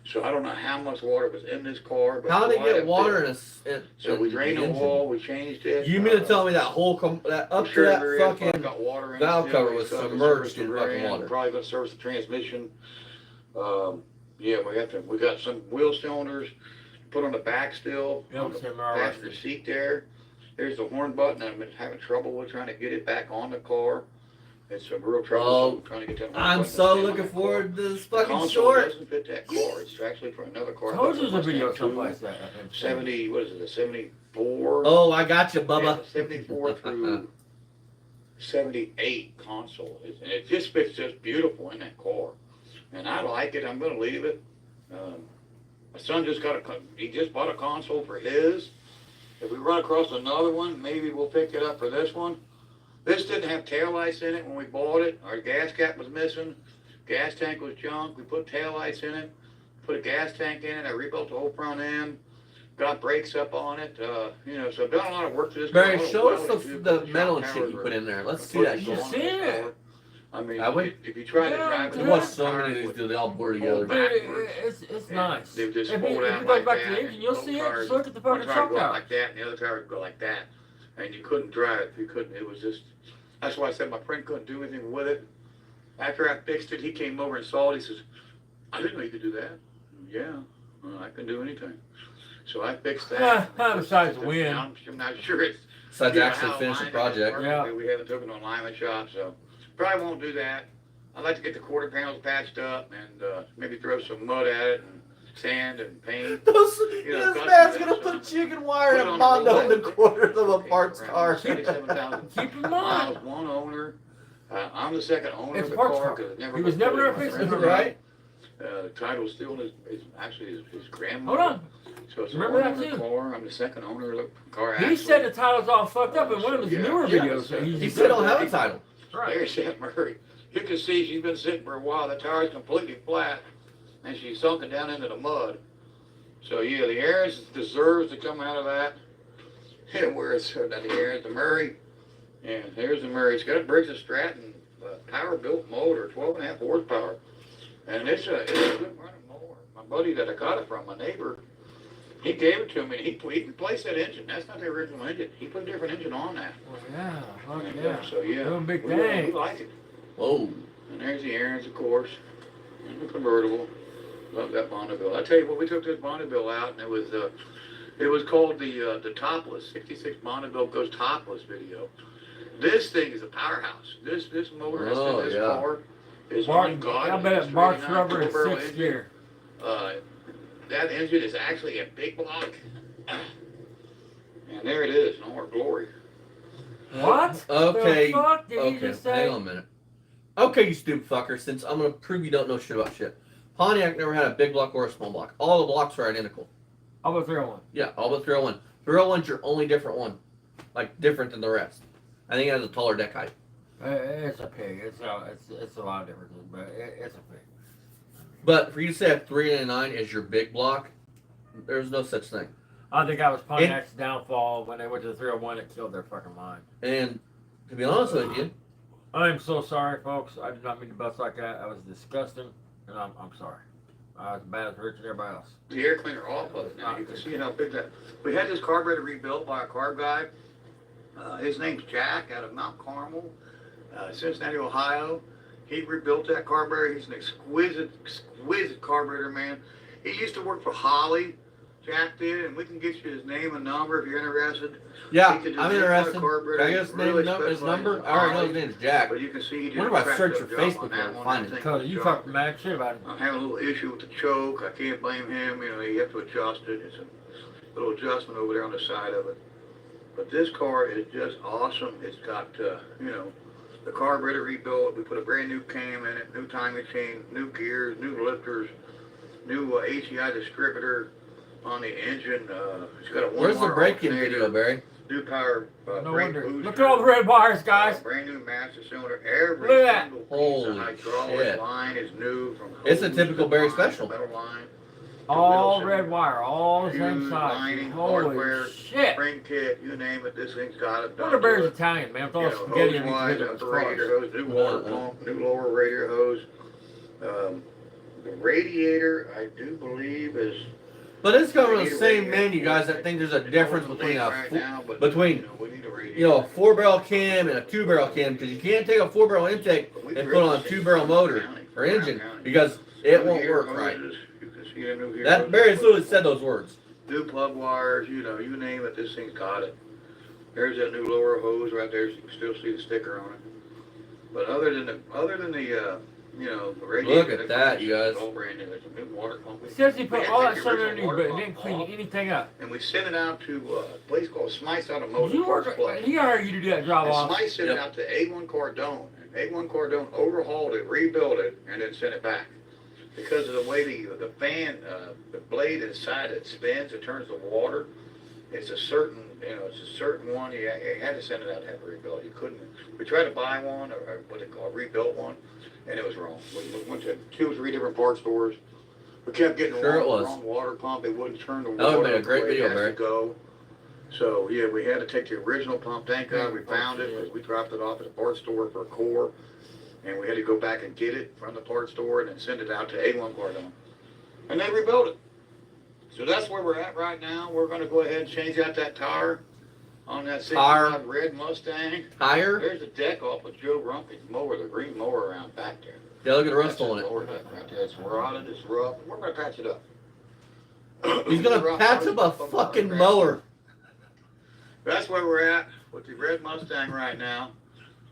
So I don't know how much water was in this car, but How did quite it a get water bit. in a? So we drained the engine? wall, we changed it. You mean to tell me that whole that up to that fucking got water in valve it cover still. was We still have to submerged service in the fucking rear end. water? Probably gonna service the transmission. Yeah, we got some wheel cylinders put on the back still, Yeah, on the same hour. passenger seat there. There's the horn button. I've been having trouble with trying to get it back on the car. It's some real trouble Oh, trying to get that horn I'm button so to stay on looking that car. forward to this The fucking console short. doesn't fit that car. It's actually for another car. Told you there's a Mustang video 2, someplace that I think. 70, what is it, a 74? Oh, I got you, Yeah, Bubba. 74 through 78 console. And it just fits just beautiful in that car. And I like it. I'm going to leave it. My son he just bought a console for his. If we run across another one, maybe we'll pick it up for this one. This didn't have taillights in it when we bought it. Our gas cap was missing. Gas tank was junk. We put taillights in it. Put a gas tank in it. I rebuilt the whole front end. Got brakes up on it. You know, so I've done a lot of work to this car. Barry, I don't know show what us else to do, the but the metal shock and shit you towers put are in there. Let's see that completely shit. gone See on this it? car. I mean, I would- if you try to Yeah, drive it, There was so many of these dudes. They all blur together. Dude, it's nice. They just If fold you out go like back that, to the engine, you'll and see it. both Just look at the One fucking tire truck would go out out. like that, and the other tire would go like that, and you couldn't drive it. You couldn't. It was just. That's why I said my friend couldn't do anything with it. After I fixed it, he came over and saw it. He says, "I didn't know you could do that." Yeah, well, I can do anything. So I fixed that. Besides the wind. I'm not sure it's. Besides you know, actually how finish the aligned it is project. perfectly. We haven't taken it on alignment shop, so probably won't do that. I'd like to get the quarter panels patched up and maybe throw some mud at it and sand and paint. This know, man's got gonna some- put chicken wire Put in it a on Mondo the in the roll. quarters of a Okay, parts around car. 77,000 Keep in mind, miles, one owner. I'm the second owner It's of the parts car car. because it never He was was never really gonna my fix friend's it, name. right? The title's still in his grandmother. hold on. So it's Remember an that owner too? car. I'm the second owner of the car. He actually. said the title's all fucked up in one of his Yeah, newer yeah, videos. So He he's still don't have a title. right. There's Aunt Murray. You can see she's been sitting for a while. The tire's completely flat, and she's sunken down into the mud. So yeah, the Aaron's deserves to come out of that. And where's not the Aaron's, the Murray. And there's the Murray. It's got a Briggs & Stratton power-built motor, 12.5 horsepower, and it's a good running mower. My buddy that I got it from, my neighbor, he gave it to me. And he replaced that engine. That's not the original engine. He put a different engine on that. Well, yeah, fuck And, yeah. so yeah, Doing big we things. like it. Whoa. And there's the Aaron's, of course, and the convertible. Love that Bonneville. I tell you what, we took this Bonneville out, and it was called the Topless 66 Bonneville Goes Topless video. This thing is a powerhouse. This motor that's Oh, in this yeah. car is Bark, ungodly. I bet It's it barks 39 rubber in twin-barrel 6th engine. gear. That engine is actually a big block. And there it is, in all our glory. What? Okay. The fuck did you Okay, just say? hang on a minute. Okay, you stupid fucker, since I'm gonna prove you don't know shit about shit. Pontiac never had a big block or a small block. All the blocks are identical. How about 301? Yeah, all but 301. 301's your only different one. Like, different than the rest. I think it has a taller deck height. It's a pig. It's a lot of differences, but it's a pig. But for you to say a 399 is your big block, there's no such thing. I think that was Pontiac's downfall when they went to the 301. It killed their fucking mind. And to be honest with you, I'm so sorry, folks. I did not mean to bust like that. That was disgusting, and I'm sorry. I was bad as Rich and everybody else. The air cleaner off of it now. You can see how big that. We had this carburetor rebuilt by a carb guy. His name's Jack out of Mount Carmel, Cincinnati, Ohio. He rebuilt that carburetor. He's an exquisite carburetor man. He used to work for Holly. Jack did, and we can get you his name and number if you're interested. yeah, He could do I'm any kind of interested. carburetor. Can I get his name, Really his number? specializes I already know in his name's Jack. But you can see he did What a if I search crack your job Facebook on that and one. find That it? thing Cause was you junk. fucking mad shit about it. I'm having a little issue with the choke. I can't blame him. You know, you have to adjust it. It's a little adjustment over there on the side of it. But this car is just awesome. It's got, you know, the carburetor rebuilt. We put a brand new cam in it, new timing chain, new gears, new lifters, new ACI distributor on the engine. It's got a one. Where's the braking video, Barry? New power No brake wonder. booster. Look at all the red wires, guys. Brand new master cylinder. Every Look at single piece Holy of hydraulic shit. line is new. From It's a hose typical to Barry line, special. metal line. All Wilson, red wire, all the same shoes, size. lining, Holy hardware, shit. spring kit, you name it. This thing's got it. Wonder done Bear's to it. Italian, man. With all You the know, spaghetti hose on wise, each of upper radiator cars. hose, new water pump, new lower radiator hose. The radiator, I do believe, is But it's coming on the Radiator, same radiator. menu, guys. I think there's a it's difference not between right now, but, between, you know, we need a radiator. you know, a 4-barrel cam and a 2-barrel cam, because you can't take a 4-barrel intake But we've and put on a driven 2-barrel motor County, or engine County. because it New won't gear work right. hoses, you can see the new gear That hoses. Barry's literally said those words. New plug wires, you know, you name it, this thing's got it. There's that new lower hose right there, so you can still see the sticker on it. But other than the, you know, the radiator. Look at that, you guys. It's all brand new. It's a new water pump. It says he put We had all to that take stuff the underneath, original but it water didn't pump clean off, anything up. and we sent it out to a place called Smythe's Automotive. You work, Plus. he hired you to do that job And off. Smythe sent it Yep. out to A1 Cardone. And A1 Cardone overhauled it, rebuilt it, and then sent it back. Because of the way the fan, the blade inside it spins, it turns the water. It's a certain, you know, it's a certain one. You had to send it out to have it rebuilt. You couldn't. We tried to buy one, or what they call a rebuilt one, and it was wrong. We went to 2 or 3 different parts stores. We kept getting the Sure it was. wrong water pump. It wouldn't turn the That would've water been a great the way it video, has Barry. to go. So yeah, we had to take the original pump. Thank God we found it, because we dropped it off at a parts store for a core, and we had to go back and get it from the parts store and then send it out to A1 Cardone. And they rebuilt it. So that's where we're at right now. We're going to go ahead and change out that tire on that 65 red Mustang. Tire? There's the deck off of Joe Rumpke's mower, the green mower around back there. Yeah, look at the rust That's on his it. mower deck right there. It's rotted, it's rough. We're going to patch it up. He's gonna patch up a fucking mower. That's where we're at with the red Mustang right now.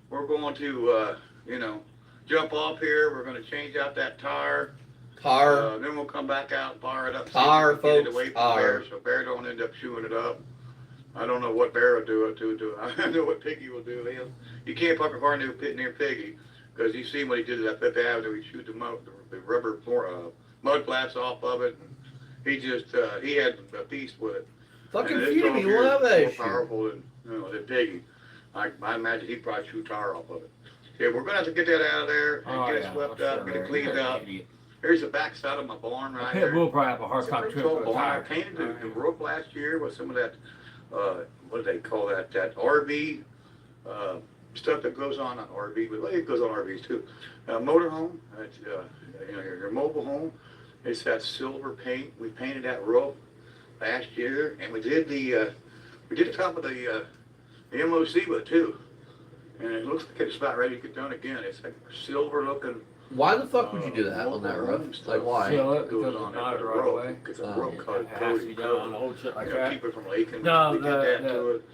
We're going to, you know, jump off here. We're going to change out that tire. Tire. Then we'll come back out and fire it up. Tire, See if we can get it folks, away from tire. Bear, so Bear don't end up chewing it up. I don't know what Bear will do it to. I know what Piggy will do. You can't park a car near Piggy, because you see what he did at Fifth Avenue. He chewed the rubber mud flaps off of it. He just he had a beast with it. Fucking And this feed dog me. You here won't have is that more issue. powerful than Piggy. I imagine he'd probably chew tire off of it. Yeah, we're gonna have to get that out of there and Oh, get it yeah, swept I'm up, sure, get it Barry. cleaned You're an up. idiot. Here's the back side of my barn A right pit there. bull probably have a hard It's a time pretty tripping tall with a barn. I tire. painted the roof last year with some of that, what do they call that RV, stuff that goes on RV, but it goes on RVs too. Motorhome, you know, your mobile home, it's that silver paint. We painted that roof last year, and we did the top of the MOC with it too. And it looks like it's about ready to get done again. It's like silver looking. Why the fuck would you do that on that roof? Like, why? Seal it Goes because on it's it not with a right rope. away. It's a Oh. rope It coat, has to be done on old shit like you know, that. keep it from leaking. No, we did that the- to it.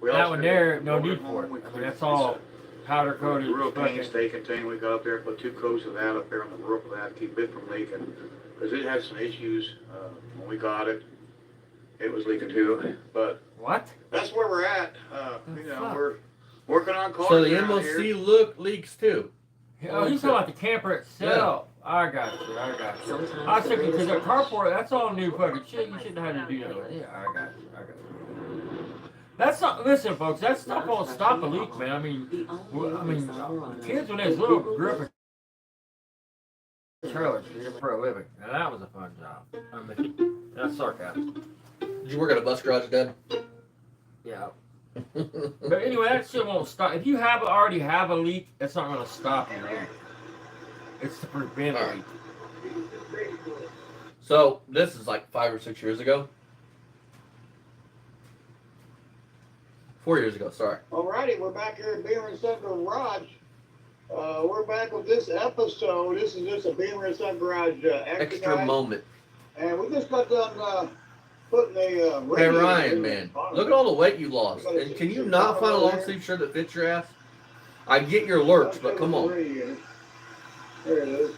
We That also one did there, the no motorhome. need for it. We I mean, cleaned that's it. all powder coated. Real fucking- painstaking thing. We got up there and put 2 coats of that up there on the roof of that to keep it from leaking. Because it had some issues when we got it. It was leaking too. But What? that's where we're at. You know, fuck? we're working on cars So the around MOC here. leaks too. Oh, he's talking about the camper itself. I got you. I got you. Sometimes I was the thinking, because biggest the carport, that's all new fucking shit. You shouldn't have had to do that. Yeah, I got you. I got you. That's not, listen, folks, that stuff won't stop a leak, man. I mean, The only well, I mean, summer on kids when Earth. they was little grew up in trailers for a living. And that was a fun job. I mean, that's sarcasm. Did you work at a bus garage, Dad? Yeah. But anyway, that shit won't stop. If you already have a leak, it's not going to stop your leak. It's to prevent a Alright. leak. So this is like 5 or 6 years ago. 4 years ago, sorry. Alrighty, we're back here at Beamer and Son Garage. We're back with this episode. This is just a Beamer and Son Garage Extra moment. and we just got done putting a Hey radiator Ryan, in man, the bottom look of at it. all the weight you lost. And can you not find a long sleeve shirt that fits your ass? I get your lurch, but come on. Radiator. There it is.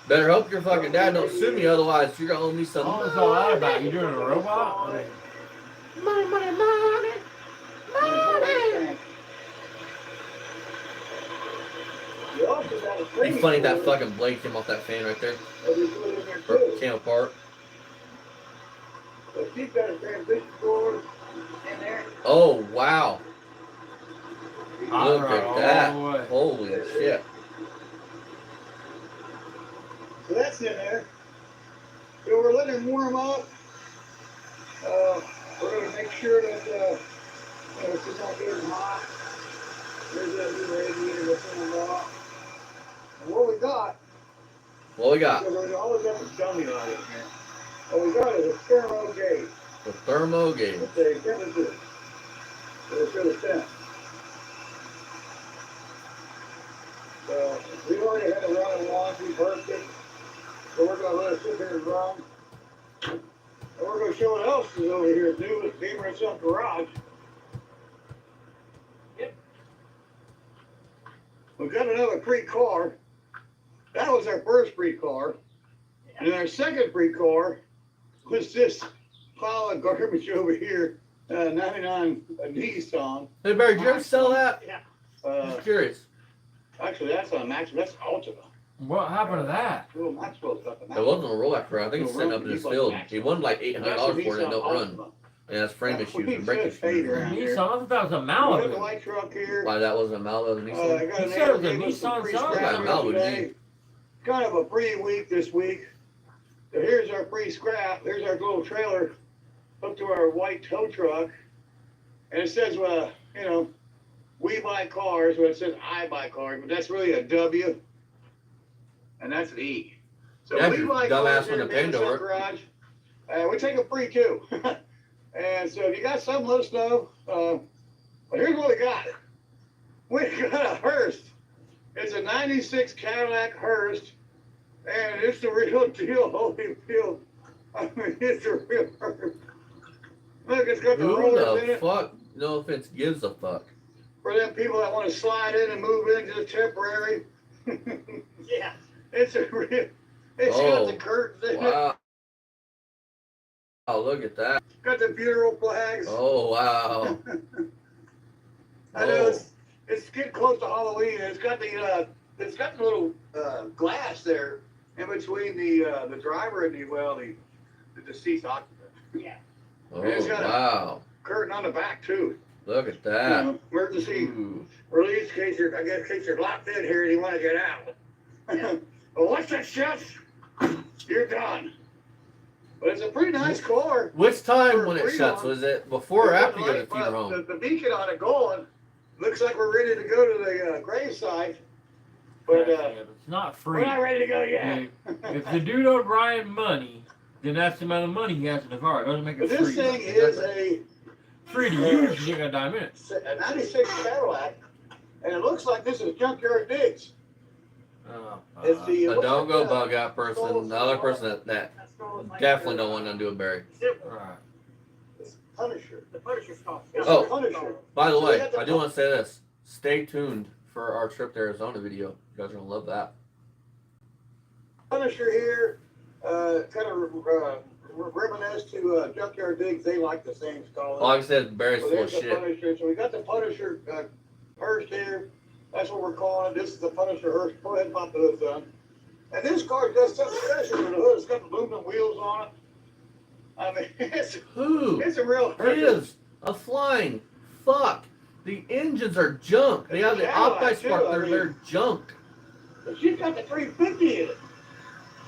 Better hope your fucking dad don't sue me, otherwise you're gonna owe me What some was all that about? You doing a robot? Money, money, money. Money. You also got a It's training funny that floor fucking blade came off that fan right there. that we put in there Or too. came apart. So she's got a transmission cord in there. Oh, wow. Hot Look rod at all that. the way. Holy shit. So that's in there. So we're letting them warm up. We're going to make sure that it's not getting hot. There's that new radiator that's in the lock. And what we got, What we got? because we always got a dummy on it here. What we got is a thermo gauge. The thermo gauge. It's a temperature. It'll show the temp. So we've already had it running once. We've burst it. So we're going to let it sit there and run. And we're going to show what else is over here new with Beamer and Son Garage. Yep. We've got another free car. That was our first free car. And then our second free car was this pile of garbage over here, 99 Nissan. Hey, Barry, did you ever sell that? Yeah. I'm curious. Actually, that's a Maxwell. That's Altima. What happened to that? Little Maxwell's got the It Maxwell. wasn't a Rolex car. I think it's sitting up in his field. He won like $800 for it and it don't run. And that's frame issues and brake issues. Around here. Nissan, I thought that was a We got the Malibu. light truck here. Why that wasn't a Malibu, I Nissan? got He an said it was a air with some Nissan free Sun. scrap Yeah, Malibu, yesterday. Kind of a free week this week. So here's our free scrap. There's our little trailer hooked to our white tow truck. And it says, we buy cars, but it says I buy cars, but that's really a W. And that's an E. So Yeah, we your buy dumbass cars wouldn't in have the paid over it. garage. We take them free too. And so if you got something, let us know. But here's what we got. We got a Hearst. It's a 96 Cadillac Hearst. And it's the real deal, Holyfield. I mean, it's a real Hearst. Look, it's got the Who rollers in the it. fuck? No offense, gives a fuck. For them people that want to slide in and move in just temporary. Yeah. It's a real, it's got the curtains in it. Wow. Oh, look at that. Got the funeral flags. Oh, wow. I know it's getting close to Halloween. It's got the little glass there in between the driver and the deceased occupant. Yeah. Oh, It's got a- wow. Curtain on the back too. Look at that. Emergency Ooh. release in case you're locked in here and you want to get out. But once that shuts, you're done. But it's a pretty nice car. Which time For when it free shuts? one. Was it before or after you go to the But funeral home? The beacon on it going. Looks like we're ready to go to the gravesite. But It's not we're free. not ready to go yet. If the dude owed Ryan money, then that's the amount of money he has in the car. It doesn't make But it this free. thing is a Free to use, you got a dime in it. 96 Cadillac, and it looks like this is Junkyard Digs. It's the So looks don't like go the- bug out person. The other person that definitely don't want nothing to do with Barry. Right. Punisher. The Punisher's called. It's Oh. the Punisher. By the So we way, got the- I do want to say this. Stay tuned for our trip to Arizona video. You guys are gonna love that. Punisher here, kind of reminisce to Junkyard Digs. They like the same skull. Like I said, Barry's So full of there's the shit. Punisher. So we got the Punisher Hearst here. That's what we're calling it. This is the Punisher Hearst. Go ahead and pop the hood on. And this car does something special with the hood. It's got aluminum wheels on it. I mean, Who it's a real Hearst. is a flying fuck? The engines are junk. They It's a have the Cadillac, Opti Spark. too, I They're junk. But she's got the 350 in it.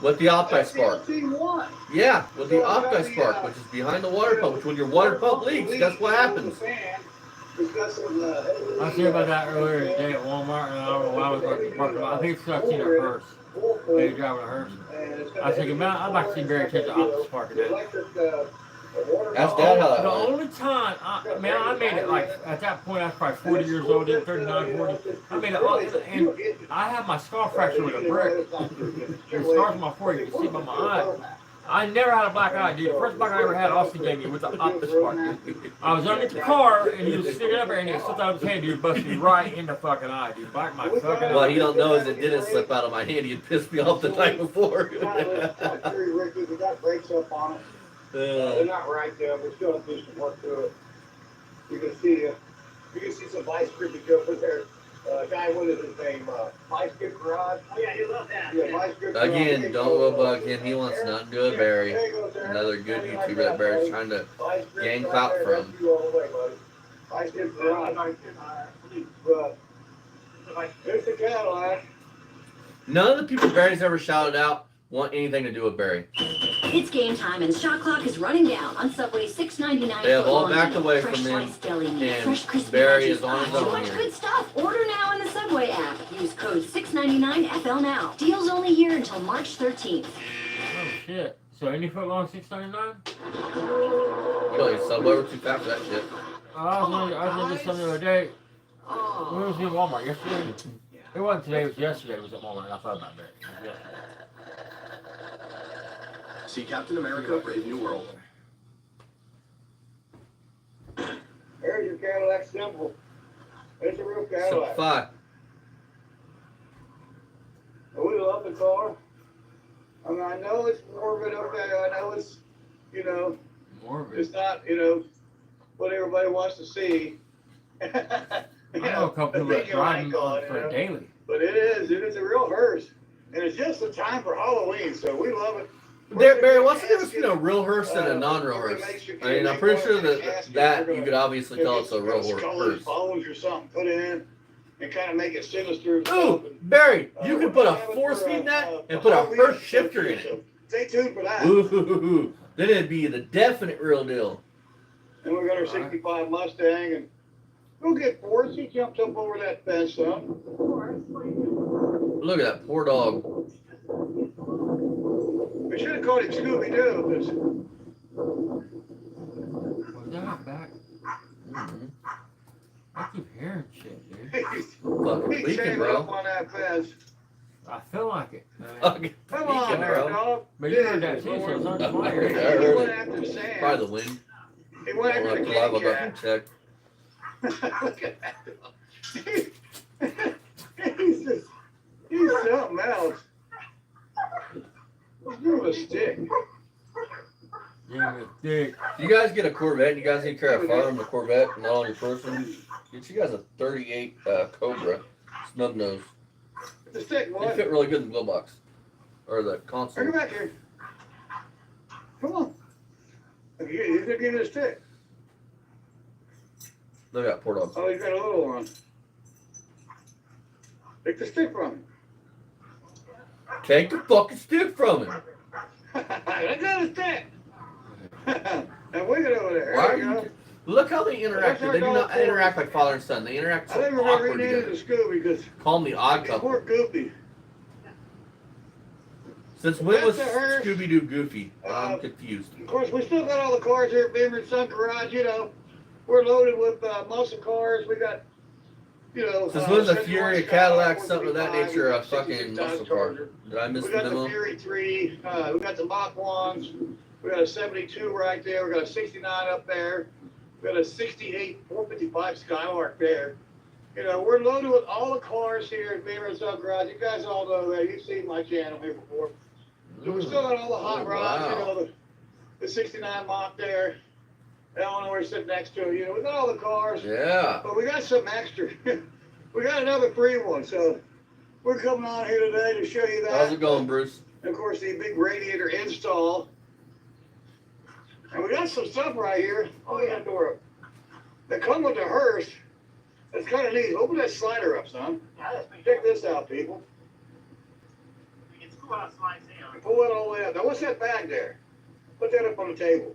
With the Opti That's the Spark. LT1. Yeah, with the So it's got Opti the, Spark, which is behind the water pump, which when your water pump leaks, guess what happens? It's got some, I was hearing about that earlier today at Walmart, and I don't know why I was going to the parking lot. I think it's because I've seen a hearse. They driving a hearse. I was thinking, man, I'd like to see Barry take the Optus Spark today. Ask Dad how that The went. only time, I made it like, at that point I was probably 40 years old, then 39, 40. I made it, and I had my skull fractured with a brick. The scars on my forehead, you can see by my eye. I never had a black eye, dude. The first black eye I ever had, Austin gave me with the Optus Spark. I was underneath the car, and he was sticking up there, and he slipped out of his hand, dude, busted me right in the fucking eye, dude. Black my fucking eye. What he don't know is it didn't slip out of my hand. He had pissed me off the night before. We got brakes up on it. They're not right there. We're still have to do some work to it. You can see some vice gripping over there. Guy, what is his name? Vice Grip Garage. Oh yeah, you love that. Yeah, Vice Grip Garage. Again, don't go bug him. He wants nothing to do with Barry. Another good YouTuber that Barry's trying to gain clout from. Vice Grip Garage. But there's the Cadillac. None of the people Barry's ever shouted out want anything to do with Barry. It's game time and the shot clock is running down on Subway $6.99. They have all backed away fresh from him, sliced deli meat, and fresh crispy Barry veggies. is on his So own much here. good stuff. Order now in the Subway app. Use code $6.99 FL now. Deals only here until March 13th. Oh shit. So any foot long $6.99? You know, your Subway were too fat for that shit. I was gonna do something the other day. We was in Walmart yesterday. It wasn't today, it was yesterday. It was at Walmart and I thought about that. It was yesterday. See Captain America, Brave New World. There's your Cadillac symbol. There's a real So Cadillac. 5. We love the car. I mean, I know it's morbid, okay, I know it's, you know, Morbid. it's not, you know, what everybody wants to see. I know a couple people that drive them on for a daily. But it is a real hearse. And it's just in time for Halloween, so we love it. Barry, what's the difference between a real hearse and a non-real hearse? I mean, I'm pretty sure that you could obviously tell it's a real hearse. Bones or something, put it in and kind of make it sinister. Ooh, Barry, you could put a 4-speed in that and put a hearse shifter in it. Stay tuned for that. Ooh, then it'd be the definite real deal. And we got our 65 Mustang, and go get Forrest. He jumped up over that fence, son. Look at that poor dog. We should have called him Scooby-Doo. Was that back? Mm-hmm. I keep hearing shit, dude. Fucking He's leaking, standing bro. up on that fence. I feel like it. Fucking Come on, leaking, there, bro. dog. But you heard that too, so it's I on heard fire. it. He went after Sam. Probably the wind. He went I'll after the have to kitty live cat. up and check. Look at that. He's something else. Give him a stick. Yeah, dick. You guys get a Corvette, you guys need to carry a firearm in a Corvette, not on your person. Get you guys a 38 Cobra, snub nose. The stick, They boy. fit really good in the glove box. Or the console. Bring him back here. Come on. He's gonna give you a stick. Look at that poor dog. Oh, he's got a little one. Take the stick from him. Take the fucking stick from him. I got a stick. Now wing it over there. Why There are you go. you? Look how they interact. They do not interact like father and son. They interact I so think we're gonna awkward rename it together. to Scooby because Call them the odd he's couple. more goofy. Since when was That's a hearse. Scooby-Doo goofy? Uh, I'm confused. Of course, we still got all the cars here at Beaver Son Garage. You know, we're loaded with muscle cars. We got, you know. Since when's a 71 Fury, a Skyline, Cadillac, something of that 455, nature, a we got fucking 66 muscle Dodge car? Charger. Did I miss We the got the memo? Fury 3. We got the Mach 1s. We got a 72 right there. We got a 69 up there. We got a 68 455 Skylark there. You know, we're loaded with all the cars here at Beaver Son Garage. You guys all know that. You've seen my channel here before. So we still got all the hot rods, you know, the 69 Mach there. Eleanor's sitting next to it. You know, we got all the cars. Yeah. But we got some extra. We got another free one. So we're coming on here today to show you that. How's it going, Bruce? And of course, the big radiator install. And we got some stuff right here. Oh, yeah, door up. That come with the hearse. That's kind of neat. Open that slider up, son. Check this out, people. Pull it all the way up. Now, what's that bag there? Put that up on the table.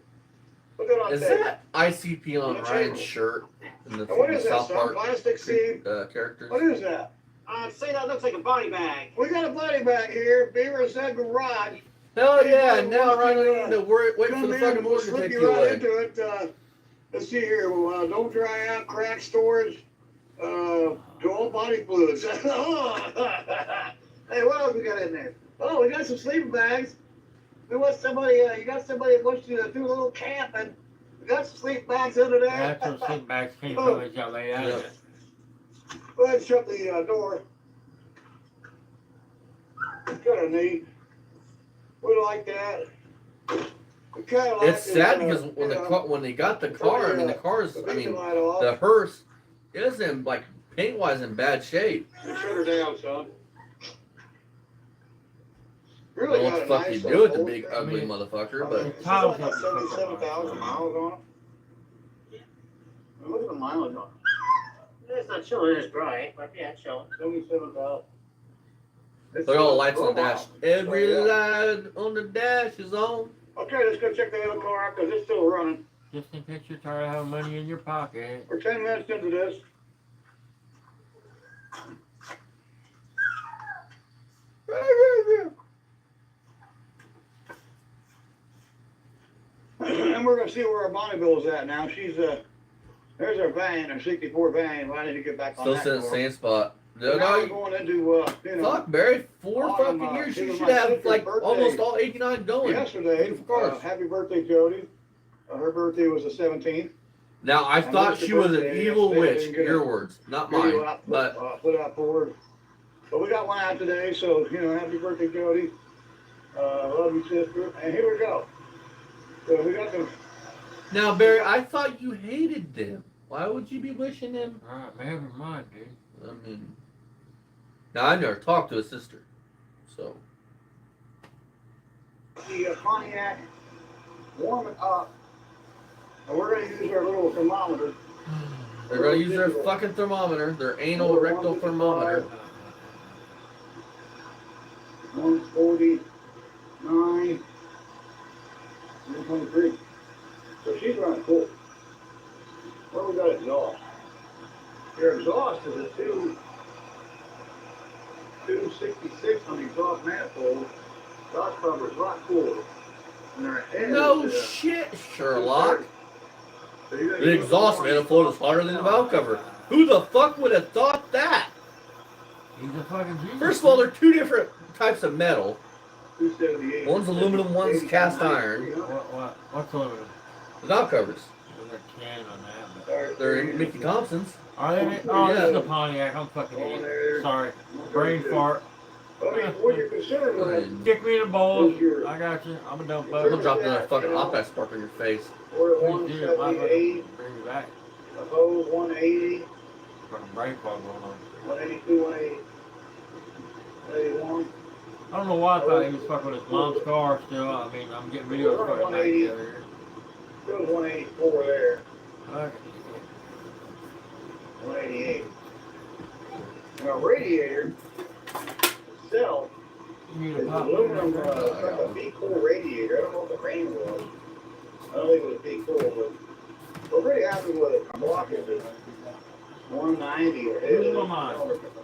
Put that on Is the table. that ICP on On the Ryan's table. shirt in the Now, what is that, South son? Park Plastic seed? characters? What is that? Say that looks like a body bag. We got a body bag here. Beaver and Son Garage. Hell yeah! Now Ryan don't need to wait for Come the in, fucking we'll mortar to slip take you you right away. into it. Let's see here. Don't dry out, crack storage, to all body fluids. Hey, what else we got in there? Oh, we got some sleeping bags. We want somebody. You got somebody that wants you to do a little camping. We got some sleeping bags under there. That's some sleep bags came from as y'all laid out. Yeah. Go ahead and shut the door. It's kind of neat. We like that. It's sad because when when they got the car, I mean the car's, I mean the hearse isn't like paint wise in bad shape. Shut her down, son. I don't know what the fuck you do with the big ugly motherfucker, but It's got 77,000 miles on it. Look at the mileage on it. It's not showing it's dry, but yeah, it's showing. 77,000. look at all the lights on the dash. Every light on the dash is on. Okay, let's go check the other car out because it's still running. Just in case you're tired of having money in your pocket. We're 10 minutes into this. And we're gonna see where our Bonneville's at now. She's there's our van, our 64 van. I need to get back on Still that. sitting in the car. same spot. But now we're going into Fuck, Barry, 4 fucking years. You should have like almost all 89 going. yesterday. Beautiful cars. Happy birthday, Jody. Her birthday was the 17th. Now I thought she was an evil witch. Your words, not mine. But put out forward. But we got one out today, so happy birthday, Jody. Love you, sister. And here we go. So we got them. now, Barry, I thought you hated them. Why would you be wishing them? Alright, never mind, dude. I mean, now I never talked to his sister, so. The Pontiac, warm it up. And we're going to use our little thermometer. They're gonna use their fucking thermometer, their anal rectal thermometer. 149, 123. So she's running full. Where we got exhaust? Your exhaust is a 266 on the exhaust manifold. Exhaust cover is not cool. And their head No is, shit, Sherlock. so you gotta The use exhaust manifold is harder than the valve cover. Who the fuck would have thought that? He's a fucking genius. First of all, they're two different types of metal. 278. One's aluminum, one's cast iron. What's aluminum? The valve covers. There's a can on that. But... They're Mickey Thompson's. Are they? Oh, Yeah. this is the Pontiac. I'm fucking idiot. Sorry. Brain fart. I mean, what you're considering with Kick me in the balls. I got you. I'm a dumb I'm gonna fuck. drop another fucking Opet spark on your face. or Please do. My fucking 178, bring you back. a hose 180, Fucking brain fart going on. 182, 180, 81. I don't know why I thought he was fucking with his mom's car still. I mean, I'm getting videos of fucking night together. There was 184 there, Okay. 188. And our radiator itself You need is a pop. aluminum, it's like a B-Cool radiator. I don't know what the brand was. I don't think it was B-Cool, but we're pretty happy with it. Our block is at 190 or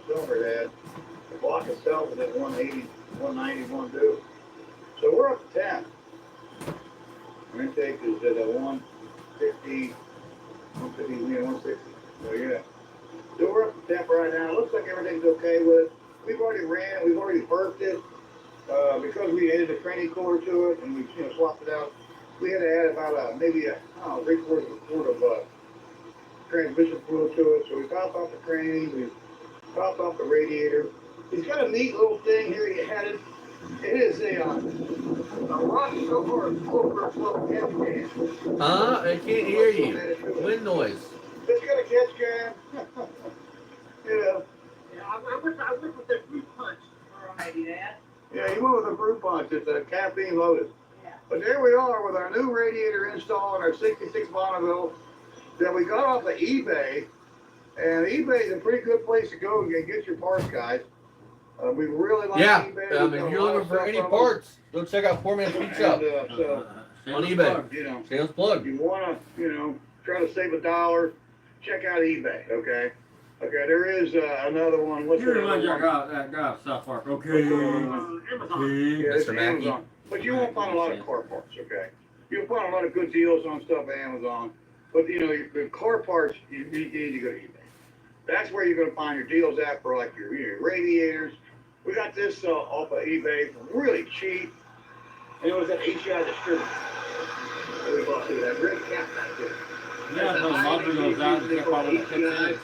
silver head. The block itself is at 180, 190, 192. So we're up to 10. Our intake is at a 150, 160. So yeah. So we're up to 10 right now. It looks like everything's okay with it. We've already ran it, we've already burped it. Because we added a training cord to it and we swapped it out, we had to add about maybe a 3/4 of a quart of transmission fluid to it. So we topped off the crane, we topped off the radiator. It's got a neat little thing here you had it. It is a rocket over overflow catch can. Huh? I can't hear you. Wind noise. It's got a catch can. Yeah, I went with the fruit punch variety, Dad. Yeah, you went with a fruit punch. It's a caffeine loaded. Yeah. But there we are with our new radiator install in our 66 Bonneville that we got off of eBay. And eBay is a pretty good place to go and get your parts, guys. We really like Yeah, eBay. if you're looking for any parts, go check out 4-Man Speedshop So, on eBay. you know, Shameless if plug. you want to, try to save $1, check out eBay, okay? Okay, there is another one. What's You the remind other you one? that guy South Park. Okay. Amazon. Yeah, Mr. it's Mackey. Amazon. But you won't find a lot of car parts, okay? You'll find a lot of good deals on stuff at Amazon. But, the car parts, you need to go to eBay. That's where you're going to find your deals at for, like, your radiators. We got this off of eBay for really cheap. And it was an HI distributor. So we bought that red cap back there. Yeah, so the motor goes out and kept all the tips in it.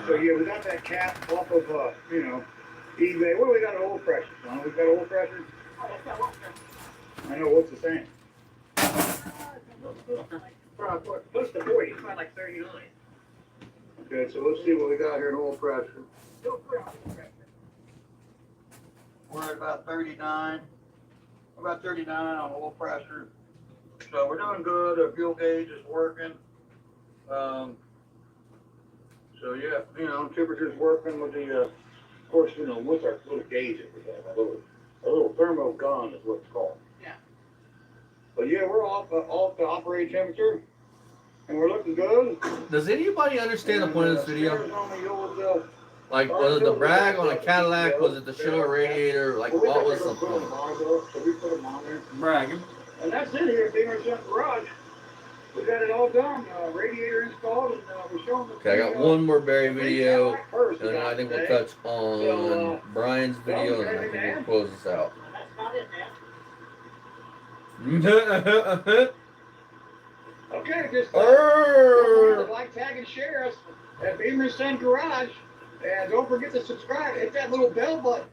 So yeah, we got that cap off of eBay. What do we got? Oil pressure, son? We got oil pressure. Oh, that's that one. I know what's the same. Probably close to 40. It's probably like 39. Okay, so let's see what we got here in oil pressure. We're at about 39. We're about 39 on oil pressure. So we're doing good. Our fuel gauge is working. So yeah, you know, temperature's working with the, of course, you know, with our little gauge that we have, a little thermo gun is what it's called. Yeah. But yeah, we're off the operating temperature, and we're looking good. Does anybody understand the point of this video? Stairs on the old, Like, was it the brag on a Cadillac? Was it the show radiator? Like, what was the point? So we put them on there. Bragging. And that's it here at Beamer's Garage. We got it all done, radiator installed, and we're showing the. Okay, I got one more Barry video, and then I think we'll touch on Brian's video, and I think we'll close this out. That's not it, man. Okay, just Arrgh. like, tag, and share us at Beamer's Garage, and don't forget to subscribe. Hit that little bell button.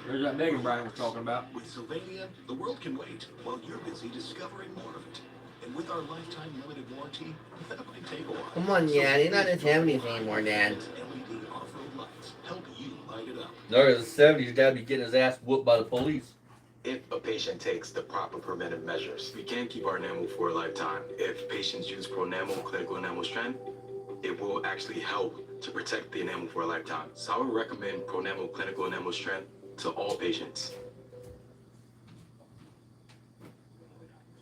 There's that Megan Brian was talking about. With Sylvania, the world can wait while you're busy discovering more of it. And with our lifetime limited warranty, that might take a while. Come on, Dad. You're not into anything anymore, Dad. LED off-road lights help you light it up. No, in the 70s, Dad be getting his ass whooped by the police. If a patient takes the proper preventive measures, we can keep our enamel for a lifetime. If patients use Pronamel clinical enamel strength, it will actually help to protect the enamel for a lifetime. So I would recommend Pronamel clinical enamel strength to all patients.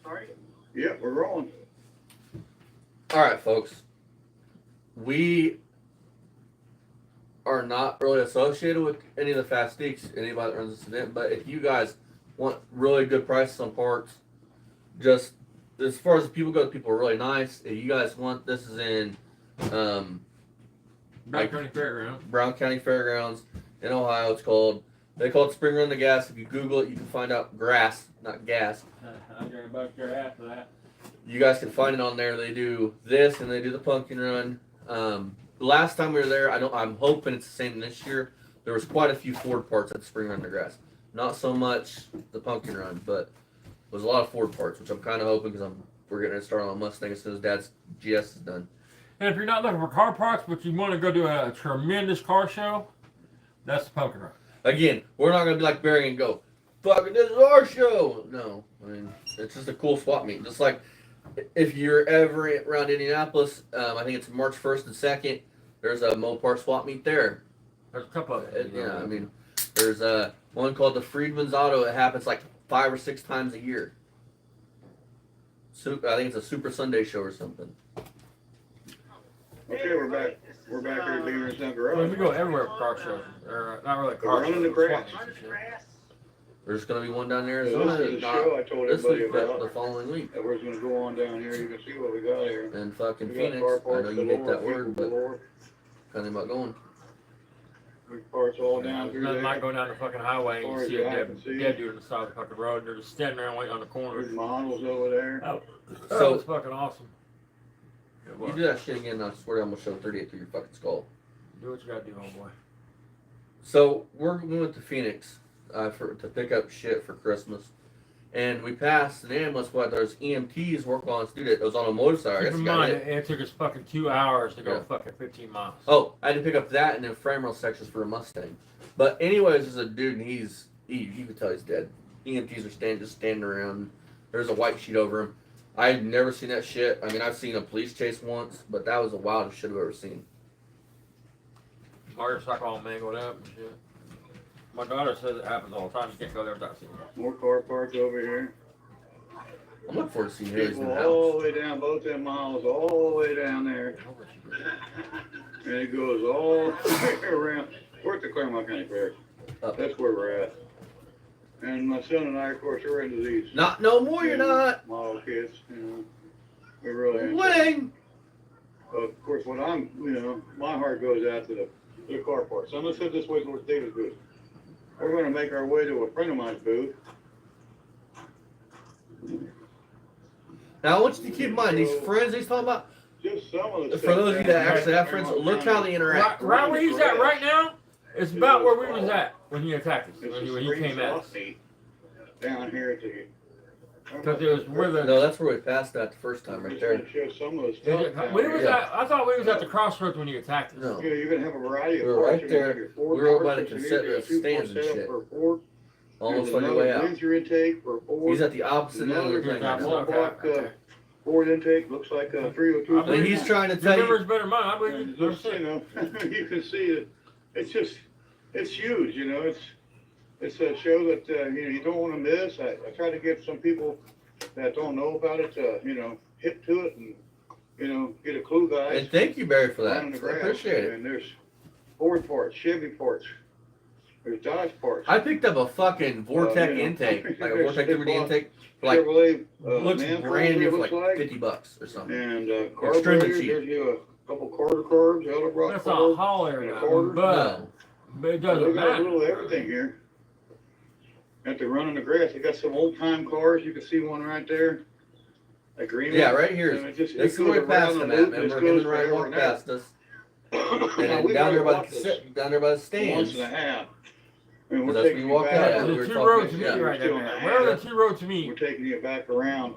Sorry? Yep, we're rolling. All right, folks. We are not really associated with any of the Fast Steaks, anybody that runs this event, but if you guys want really good prices on parts, just as far as the people go, the people are really nice. If you guys want, this is in Brown County Fairgrounds. Brown County Fairgrounds in Ohio. It's called, they call it Spring Run the Gas. If you Google it, you can find out grass, not gas. I'm going to bust your ass for that. You guys can find it on there. They do this and they do the pumpkin run. The last time we were there, I'm hoping it's the same this year. There was quite a few Ford parts at the Spring Run the Grass. Not so much the pumpkin run, but there was a lot of Ford parts, which I'm kind of hoping because we're getting to start on a Mustang as soon as Dad's GS is done. And if you're not looking for car parts, but you want to go to a tremendous car show, that's the pumpkin run. Again, we're not gonna be like Barry and go, "Fucking this is our show." No, I mean it's just a cool swap meet. Just like if you're ever around Indianapolis, I think it's March 1st and 2nd. There's a Mopar swap meet there. There's a couple of them. Yeah, I mean, there's one called the Freedman's Auto. It happens like 5 or 6 times a year. So I think it's a Super Sunday show or something. Okay, we're back. We're back here at Beamer's Well, Garage. we go everywhere for car shows. Or not really car Running shows. the grass. swap meets and shit. There's gonna be one down there. So this is the show I told This everybody week, but the about. following week. And we're gonna go on down here. You can see what we got here. And fucking We got Phoenix. car I parts know you hate that word, but galore. kind of about going. Parts all down through Nothing there. like going down the fucking highway and you see a Far as I dead, can see. dead dude on the side of the fucking road and they're just standing there waiting on the corner. There's models over there. Oh, So- that was fucking awesome. It You was. do that shit again, I swear I'm gonna shove 38 through your fucking skull. Do what you gotta do, homeboy. So we went to Phoenix to pick up shit for Christmas, and we passed an ambulance where there's EMTs working on us do that. It was on a motorcycle. I Keep guess in you got mind, hit. it took us fucking 2 hours to go Yeah. fucking 15 miles. Oh, I had to pick up that and then frame rail sections for a Mustang. But anyways, there's a dude and you could tell he's dead. EMTs are just standing around. There's a white sheet over him. I've never seen that shit. I mean, I've seen a police chase once, but that was the wildest shit I've ever seen. Motorcycle all mangled up and shit. My daughter says it happens all the time. You can't go there without seeing it. More car parts over here. I'm looking forward to seeing Haley's new People house. all the way down, both them miles, all the way down there. And it goes all the way around. We're at the Claremont County Fair. Up. That's where we're at. And my son and I, of course, are into these Not no more, you're not. model kits, you know. We're really into it. Winning. Of course, when I'm, you know, my heart goes out to the car parts. So I'm gonna sit this way towards David's booth. We're gonna make our way to a friend of mine's booth. Now I want you to keep in mind these friends he's talking about. Just some of the For stuff those of you down that there. actually have friends, look how they interact. Right where he's at right now, it's about where we was at when he attacked us, It's when a he spring came at us. swap meet. down here at the. Because it was where the. No, that's where we passed that the first time, right there. Show some of the Is stuff it- down we here. was Yeah. at, I thought we was at the crossroads when you attacked us. No. Yeah, you're gonna have a variety of We were parts. right You're gonna there. have your Ford We were over by the parts, which cassette are usually a stands and 2.7 shit. per Ford. Almost There's on your way another out. Windsor intake for a Ford. He's at the opposite end of the Another thing right He's now. opposite. block Okay. Ford intake, looks like a 302. I believe And he's trying to Your tell memory's you. better than mine. I believe And you. just, you know, you can see it. It's just, it's huge, you know. It's a show that you know you don't want to miss. I try to get some people that don't know about it to hip to it and get a clue, guys. And thank you, Barry, for that. Running I the grass. appreciate it. And there's Ford parts, Chevy parts, there's Dodge parts. I picked up a fucking Vortec you know, intake, like a there's Vortec big 3D block intake, for like Chevrolet looks manifold, brand new it for looks like $50 or something. And Extremely carburetors, cheap. there's you a couple Carter carbs, Edelbrock That's a carbs. haul area, and a quarter. but No. it They doesn't got a matter. little of everything here. At the running the grass, they got some old time cars. You can see one right there. A green Yeah, one. right here. And it just- This it is where we goes passed around him the at, loop, and it remember? Him and goes Ryan forever walked and ever. past us. Now, And we've down there by walked the this down there by the once stands. and a half. And we're That's taking when you you walked back. out at. We The were two talking- roads to yeah. meet right Still there. in the Where are half. the two roads to We're meet? taking you back around,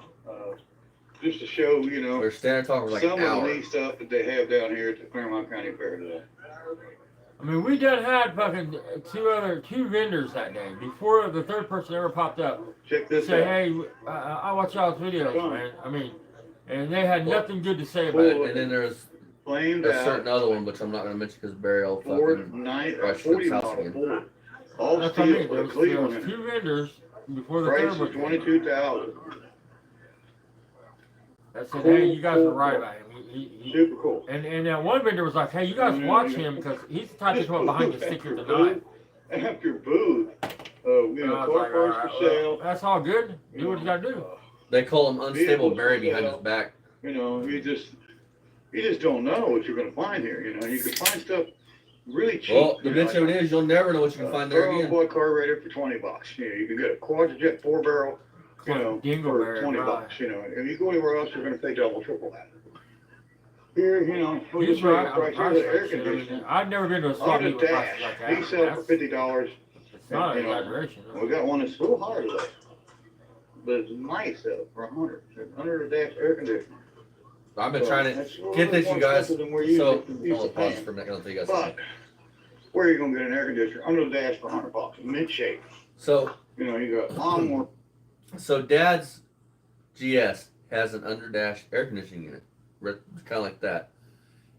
just to show, We were standing talking for like some an of the hour. neat stuff that they have down here at the Claremont County Fair today. I mean, we done had fucking two vendors that day before the third person ever popped up. Check this Say, out. hey, I watch y'all's videos, man. I mean, and they had nothing good to say about But, it. and then there's Flamed a out certain other one, which I'm not going to mention because Barry will Ford fucking. 40 Flips house model again. Ford. All That's what I steel mean. There with was, a Cleveland in it. two vendors before the Price third is one. $22,000. I said, hey, you guys Cool, are right cool. about him. Super cool. And that one vendor was like, hey, you guys watch him because he's the type to come up behind you and stick you with a knife. After booth, And I was car like, parts all right, for sale. well, that's all good. Do what you gotta do. They call him Unstable Barry behind his back. You just don't know what you're gonna find here. You can find stuff really cheap. Well, the bitch of it is, you'll never know what you can find there Throw again. boy carburetor for $20. You can get a quadjet 4-barrel, for Dingleberry, $20. right. If you go anywhere else, you're gonna pay double, triple that. Here, we'll He's just make right. a price. I'm Here's the air price. I mean, conditioner. I've never been to a On slot the meet with prices dash, like that. he sells for $50. It's not an you know, exaggeration. We got one that's a little higher today, but it's nice though for $100. $100 dash air conditioner. I've been trying to That's a little get bit this, more you guys. expensive than we're So, used to I'll pause paying. for a minute. I'll tell you guys But something. where are you gonna get an air conditioner under the dash for $100? Mid shape. So, You got lawnmower. so Dad's GS has an underdash air conditioning unit, kind of like that.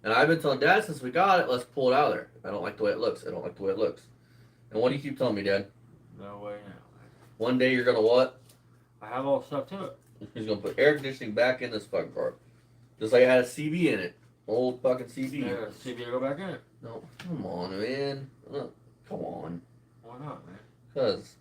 And I've been telling Dad since we got it, let's pull it out of there. I don't like the way it looks. I don't like the way it looks. And what do you keep telling me, Dad? No way. One day you're gonna what? I have all stuff to it. He's gonna put air conditioning back in this fucking car, just like it had a CB in it, old fucking CB. Yeah, see if you go back in it. No, come on, man. Come on, Why not, man? cause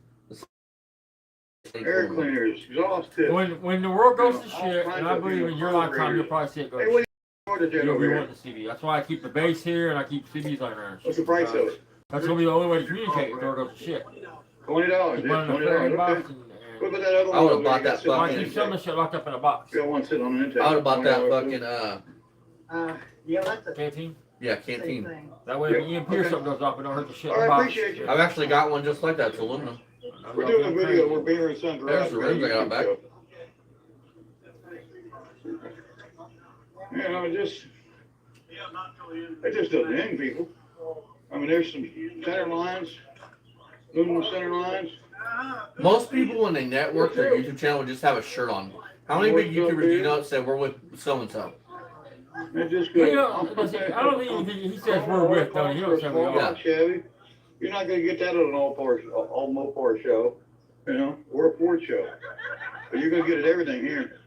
Air cleaners, exhaust tips. When the world goes to all shit, kinds and I of, believe in your lifetime, you'll probably see it go Hey, to what shit. do you order You'll over be here? wanting the CB. That's why I keep the base here and I keep CBs on around. What's the price of it? That's gonna be the only way to communicate if the world goes to shit. $20. You Yeah, put it in a fairy $20. box Okay. and What about that other one? I would've over there? bought You got that sitting on I fucking- the keep some of intake? the shit locked up in a box. You got one sitting on the intake. I would have bought that $20 fucking Yeah, that's a Canteen. yeah same canteen. thing. That way, if Yeah, EMP or okay. something goes off, it don't hurt the shit All in the right, box. appreciate you. I've actually got one just like that. It's aluminum. We're doing a video. We're Beaver and Son Garage. There's the rims I got back. It just doesn't end people. I mean, there's some center lines, aluminum center lines. Most people when they network their YouTube channel would just have a shirt on. How many big YouTubers do you know that say we're with so and so? It just You goes. know, I don't think he says we're with, though. He don't say we Yeah. are. Chevy. You're not gonna get that at an all Mopar show. We're a Ford show. But you're gonna get it everything here.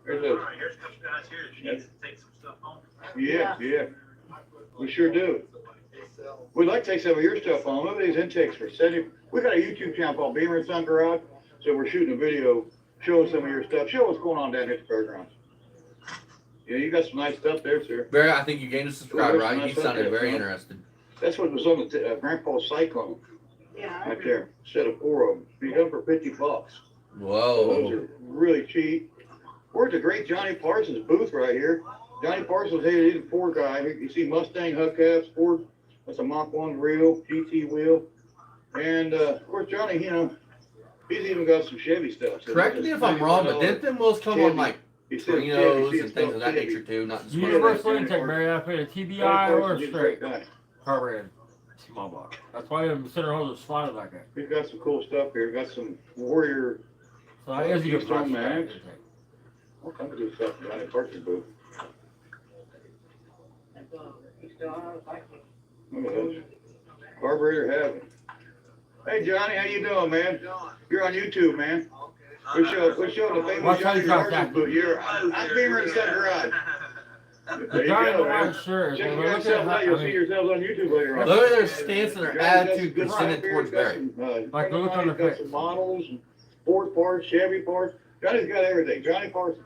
There's a, Here's a couple guys here that you need to take some stuff home. yeah. We sure do. We'd like to take some of your stuff on. Look at these intakes for 70. We got a YouTube channel called Beaver and Son Garage. So we're shooting a video showing some of your stuff. Show what's going on down here at the fairgrounds. Yeah, you got some nice stuff there, sir. Barry, I think you gained a subscriber, Well, right? there's You some sounded stuff there, very huh? interested. That's what was on the Grandpa's Cyclone Yeah. right there. Set of 4 of them. You got them for $50. Those Whoa. are really cheap. We're at the great Johnny Parsons booth right here. Johnny Parsons, hey, he's a Ford guy. You see Mustang hubcaps, Ford. That's a Mach 1 reel, GT wheel. And of course, Johnny, He's even got some Chevy stuff. So Correct me if I'm wrong, but didn't them wheels come on like Trinos and things of that nature too? Not just Universal intake, Barry. I put a TBI or a straight guy. carbureted small block. That's why the center hose is sliding like that. He's got some cool stuff here. Got some Warrior. So that is a good price. Max. All kinds of good stuff behind the parking booth. Look at those. Carburetor heaven. Hey Johnny, how you doing, man? You're on YouTube, man. We're showing the famous Watch how you Johnny drop Larson that. boot. I'm being ready to set garage. There you Johnny go, White man. shirt. Check Look yourself at out. how, You'll see yourselves on YouTube later on. Look at their stance and their Johnny's got some attitude good presented stuff here. towards He's got Barry. some, Like, look on the he's got face. some models, and Ford parts, Chevy parts. Johnny's got everything. Johnny Parsons.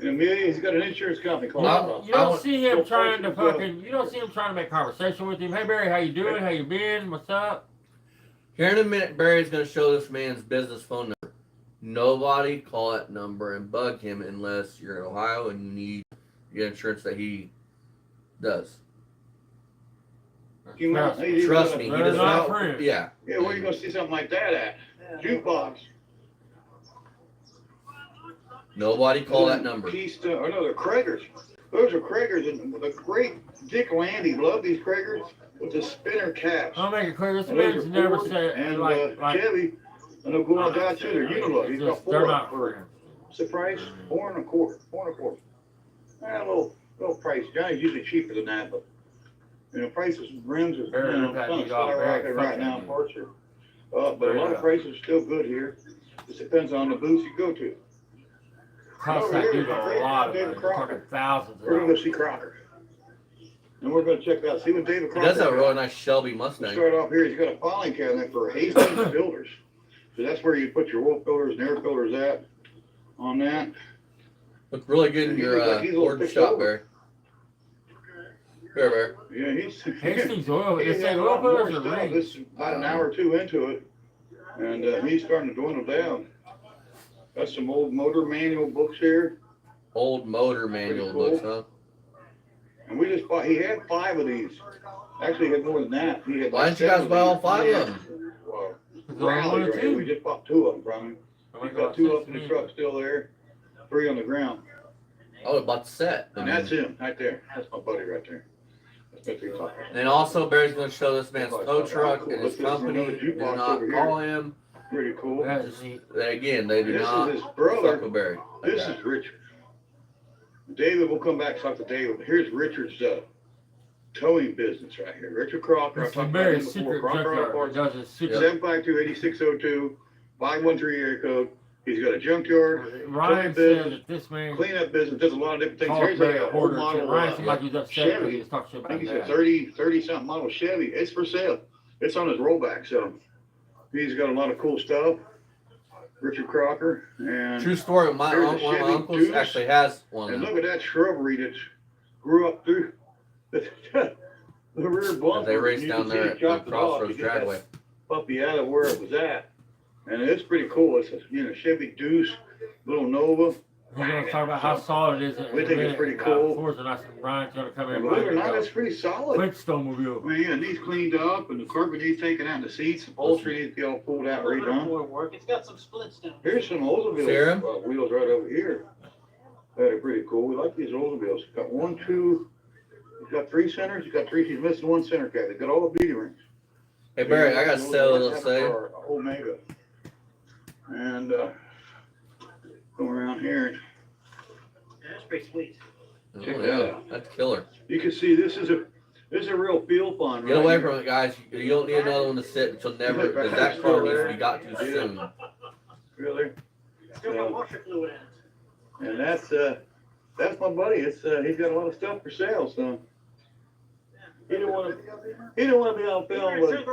And Amelia, he's got an insurance company called. You don't see him trying to fucking. You don't see him trying to make conversation with him. Hey Barry, how you doing? How you been? What's up? Here in a minute, Barry's going to show this man's business phone number. Nobody call that number and bug him unless you're in Ohio and you need the insurance that he does. Trust me, he does not. Yeah. Yeah, where are you going to see something like that at? Jukebox. Nobody call that number. Keystone, or no, they're Kragers. Those are Kragers, and the great Dick Landy loved these Kragers with the spinner caps. I'll make it clear. This And those man's are never Ford said and like Chevy, and they'll go on down to their Unilook. He's got they're four not for him. What's the price? $4 and a quarter. A little price. Johnny's usually cheaper than that, but you know, prices of rims are Very kind of skyrocketing right now. Parts are but a lot of prices are still good here. Just depends on the booths you go to. Cost that dude a lot of money. We're talking thousands of We're gonna go dollars. see Crocker. And we're gonna check out, see what David He Crocker does have a got. really nice Shelby We'll Mustang. start off here. He's got a filing cabinet for Hastings Builders. So that's where you put your oil filters and air filters at on that. Look really good in your Ford shop, Barry. Here, Barry. Yeah, he's Hastings oil. They he's say got a oil lot more filters are stuff. rings. This is about an hour or two into it, and he's starting to dwindle down. Got some old motor manual books here, Old motor manual Pretty cool. books, and we just bought. He had 5 of these. Actually, he had more than that. He had Why like didn't you guys 7 buy all these. 5 Yeah. of them? Well, There's only one Rally or right here. two. We just bought 2 of them from him. He's got 2 up in the truck still there, 3 on the ground. I would have bought the set. And that's him right there. That's my buddy right there. That's what he's talking And also, Barry's going to show this man's tow truck and his company. Do not call him. Pretty cool. That is neat. Again, they do This not is his brother. fuck with Barry. Like This that. is Richard. David, we'll come back and talk to David. But here's Richard's towing business right here. Richard Crocker. I It's a talked about very him before. secret Crocker Auto junkyard. Parts. He does his secret. 752-8602, 513 area code. He's got a junkyard, Ryan said that this man cleanup business, does a lot of different things. called Here's Barry like a an old hoarder. model Ryan seemed like he was upset because Chevy. he was talking shit I about think he's a that. 30-something model Chevy. It's for sale. It's on his rollback, so he's got a lot of cool stuff. Richard Crocker, and True story. One Here's of a my Chevy uncles Deuce. actually has one and of them. look at that shrubbery that grew up through the rear bumper. They raced You down can there see at it chopped it off Crossroads to get that driveway. puppy out of where it was at, and it's pretty cool. It's a Chevy Deuce, little Nova. He's going to talk about how solid it is. We think it's pretty cool. Ford's and I said Ryan's going to come in. And believe it or not, it's pretty solid. Flintstone mobile. Man, these cleaned up, and the carpet needs taken out, and the seats, the upholstery needs to be all pulled out, redone. More work. It's got some splits down. Here's some Sarah? Oldsmobile wheels right over here. That are pretty cool. We like these Oldsmobiles. Got 1, 2. He's got 3 centers. He's got 3. He's missing 1 center cap. He's got all the beauty rings. Hey, Barry, I got to sell it, let's say. Omega. And go around here. Yeah, that's pretty sweet. Oh, Check that yeah, out. that's killer. You can see this is a real field pond. Get away from it, guys. You don't need another one to sit until never, because that car needs to be got to soon. Really? Still got washer fluid in it. And that's my buddy. It's he's got a lot of stuff for sale, so he don't want to be on film, but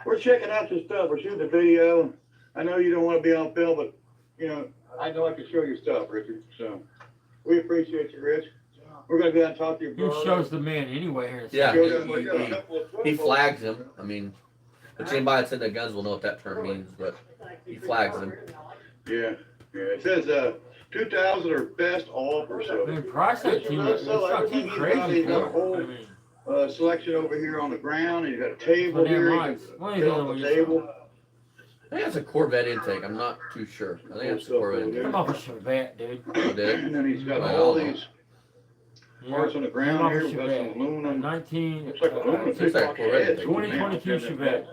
we're checking out your stuff. We're shooting a video. I know you don't want to be on film, but you know I know I can show your stuff, Richard. So we appreciate you, Rich. We're gonna go out and talk to your He brother. shows the man anyway here. Yeah, We got a couple of he 12 flags him. I mean, which anybody that's into guns will know what that term means, but he flags him. Yeah. It says 2,000 are best offer. So Man, price that team, it's not too crazy. He's got a I whole mean, selection over here on the ground. And he's got a table Well, damn here. right. You What can are you sit doing on with the yourself? table. think that's a Corvette intake. I'm not too sure. I think that's a Corvette intake. Come off a Chevette, dude. Oh, did it? And then he's got Well, all I don't these parts on the ground Come off here. a We've got some Chevette. aluminum. 19, Looks like aluminum. Looks like a Corvette. 2022 Chevette.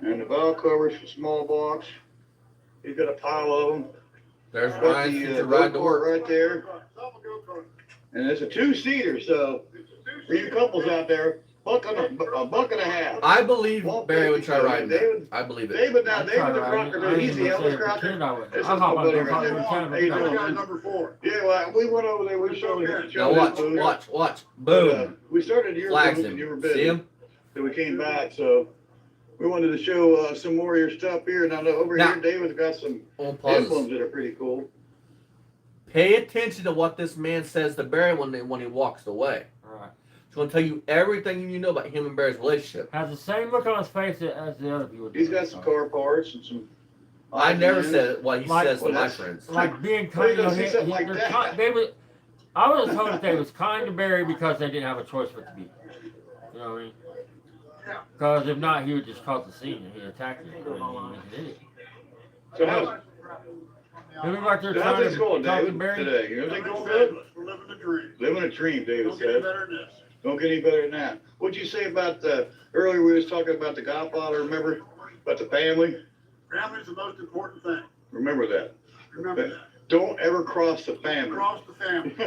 And the valve covers for small blocks. He's got a pile of them. There's Got Ryan's the future ride to go-kart work. right there. And it's a two-seater, so for you couples out there, a buck and a half. I believe Barry would try riding that. David, I believe it. David, now I'd David try the riding Crocker, it. dude, he's the Elvis Crocker. This is I'll my hop on buddy the right there. Crocker. How you doing, man? Number 4. Yeah, well, we went over there. We showed him. Now watch. But, Boom. we started a year Flags ago and you were him. busy. See him? So we came back, so we wanted to show some more of your stuff here. Now over Now- here, David's got some On pause. emblems that are pretty cool. Pay attention to what this man says to Barry when he walks away. Right. He's going to tell you everything you need to know about him and Barry's relationship. Has the same look on his face as the other people. He's got some car parts and some. I never odds and said what he Like- says to Well, my that's- friends. Like being Well, you kind, don't see something like that. I was told that they was kind to Barry because they didn't have a choice but to be. You know what I mean? Because if not, he would just cause the scene and he'd attack you. I mean, he's an idiot. So how's, He'll be right there so how's trying this going, to talk to David, Barry. today? You everything going good? We're living the dream. Living a dream, David Don't get any said. better than this. Don't get any better than that. What'd you say about earlier we was talking about the Godfather, remember? About the family? Family's the most important thing. Remember that. Remember that. Don't ever cross the family. Across the family. We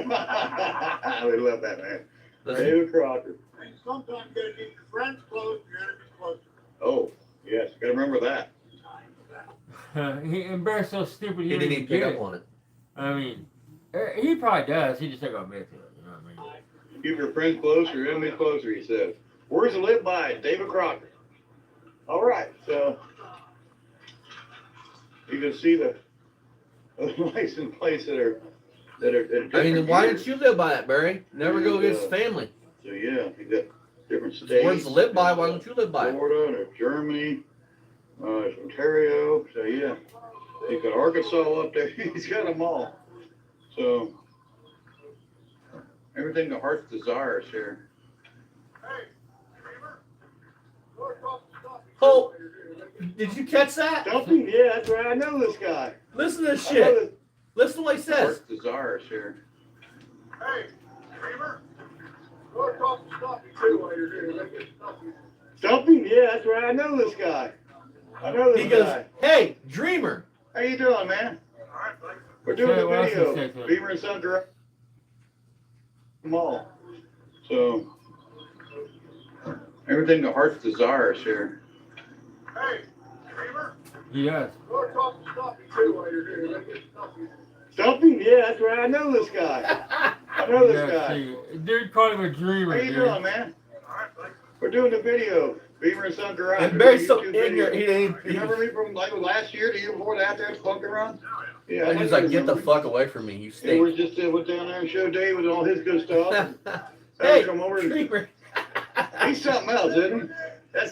love that, man. Listen, David Crocker. And sometimes you gotta keep your friends close, your enemies closer. Oh, yes, gotta remember that. And Barry's so stupid he he didn't didn't even get pick it. up on it. I mean, he probably does. He just ain't gonna admit to it. You know what I mean? Keep your friends close, your enemies closer, he says. Words to live by, David Crocker. All right, so you can see the license plates that are I mean, different why years. didn't you live by that, Barry? Never go against family. So yeah, you got different states. Words to live by. Why don't you live by it? Florida, there's Germany, there's Ontario. So yeah, he's got Arkansas up there. He's got them all. So everything the heart desires here. Hey, Dreamer, go across the stop. Oh, did you catch that? Dumping? Yeah, that's right. I know this guy. Listen to this I know shit. this Listen to what he says. heart desires here. Hey, Dreamer, go across the stop. You while you're here. Let me get stuffing. Dumping? Yeah, that's right. I know this guy. I know this He goes, guy. hey, Dreamer. How you doing, man? All right, buddy. We're doing Say what a else he video. said to him. Beaver and Son Garage Mall. So everything the heart desires here. Hey, Dreamer, He does. go across the stop. You while you're here. Let me get stuffing. Dumping? Yeah, that's right. I know this guy. I know this Yeah, guy. see, dude called him a How dreamer, you dude. doing, man? All right, buddy. We're doing the video. Beaver and Son Garage. And We're Barry's doing so a YouTube ignorant. video. He You remember me from like last year, the year before that, there at Pumpkin Run? Yeah. And he's like, get the fuck away from me. You And we stink. just went down there and showed David all his good stuff. And Hey, come over and Dreamer. he's something else, isn't he?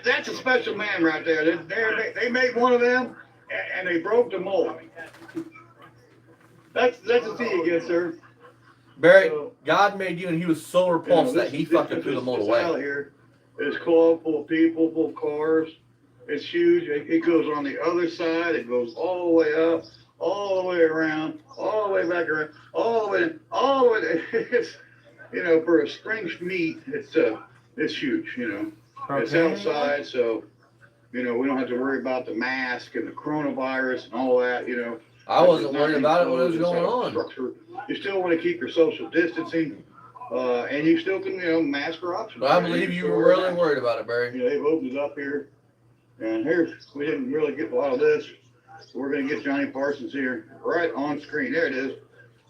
That's a special man right there. They made one of them and they broke the mold. That's a see again, sir. Barry, God made you and he was so repulsed You know, that he this- fucking this- threw the mold this away. aisle here is club full of people, full of cars. It's huge. It goes on the other side. It goes all the way up, all the way around, all the way back around, all the way. It's, you know, for a spring meet, it's huge. You know, it's Okay. outside, so you know we don't have to worry about the mask and the coronavirus and all that. You know, I wasn't worried about it when it was going on. Structure. You still want to keep your social distancing, and you still can, you know, mask are options. But I believe you were really worried about it, Barry. You know, they've opened it up here, and here we didn't really get a lot of this. So we're gonna get Johnny Parsons here right on screen. There it is.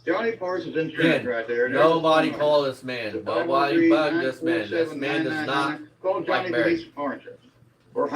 Johnny Parsons insurance Again, right there. There's Nobody his phone call this man. number. Nobody bug this man. This man does not. Call Johnny like Barry. if you need car insurance or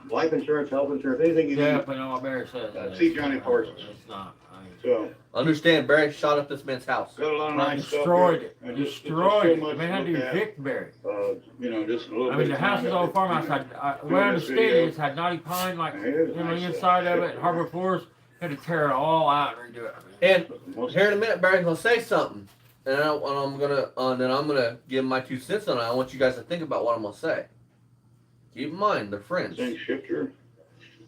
life insurance, health insurance, anything you need. Definitely not what Barry says. See Johnny Parsons. It's not. I mean, So Understand, Barry shot up this man's house. got a lot of nice stuff. destroyed here. it. And just Destroyed so it. much The man had to look at. evict Barry. You know, just a little I bit mean, the of house time is that all we- farmhouse. What I doing this understand video. is had knotty pine like Here's on the nice inside stuff. of it. Harbor Forest had to tear it all out and redo it. And Most- here in a minute, Barry's gonna say something, and I'm gonna give my 2 cents on it. I want you guys to think about what I'm gonna say. Keep in mind, they're friends. Thing shifter.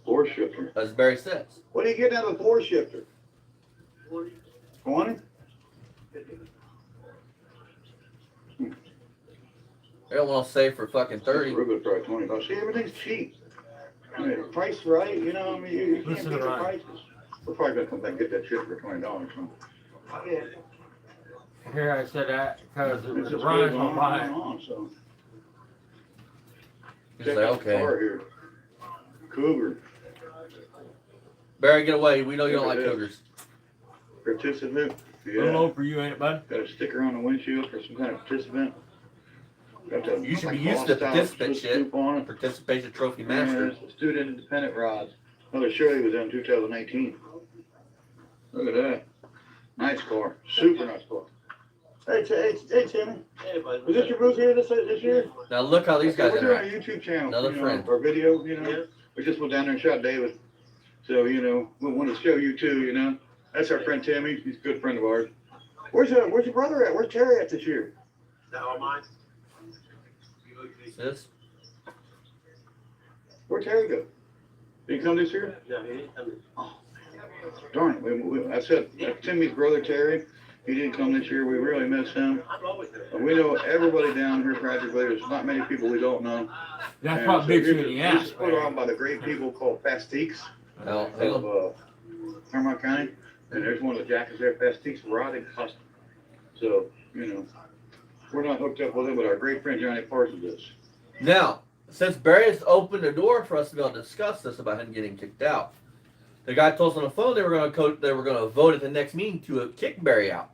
Floor shifter. as Barry says. What are you getting out of the floor shifter? 20? They don't want to save for fucking 30. Ruben's probably $20. See, everything's cheap. I mean, price right, you know, I mean, you can't Listen beat to the Ryan. prices. We're probably gonna come back and get that shit for $20. So. Here I said that because it It's was just Ryan's goes gonna buy it. on, so. He's Check like, out the car okay. here. Cougar, Barry, get away. We know you don't like Look at cougars. participant. A little Yeah. low for you, ain't it, bud? Got a sticker on the windshield for some kind of participant. Got the You should be like used to Hostile participant Swiss shit. scoop on it. Participation trophy Yeah, master. it's the student independent rods. Another show he was in 2019. Look at that. Nice car. Super nice car. Hey, Timmy. Hey, buddy. Was this your booth here this year? Now look how these guys We're doing a interact. YouTube channel. Another you know, friend. Our video, you know. Yeah. We just went down there and shot David. So, you know, we want to show you too, you know. That's our friend Timmy. He's a good friend of ours. Where's your brother at? Where's Terry at this year? Is that all mine? This? Where'd Terry go? Did he come this year? No, he didn't come. Darn it. I said, Timmy's brother Terry, he didn't come this year. We really miss him. I'm always there. We know everybody down here practically. There's not many people we don't know. That's And what so big you this in the is ass. put on by the great people called Pastiques No, hang of on. Claremont County. And there's one of the jackets there, Pastiques Rotting Custom. So, you know, we're not hooked up with him, but our great friend Johnny Parsons is. Now, since Barry has opened the door for us to be able to discuss this about him getting kicked out, the guy told us on the phone they were going to vote at the next meeting to kick Barry out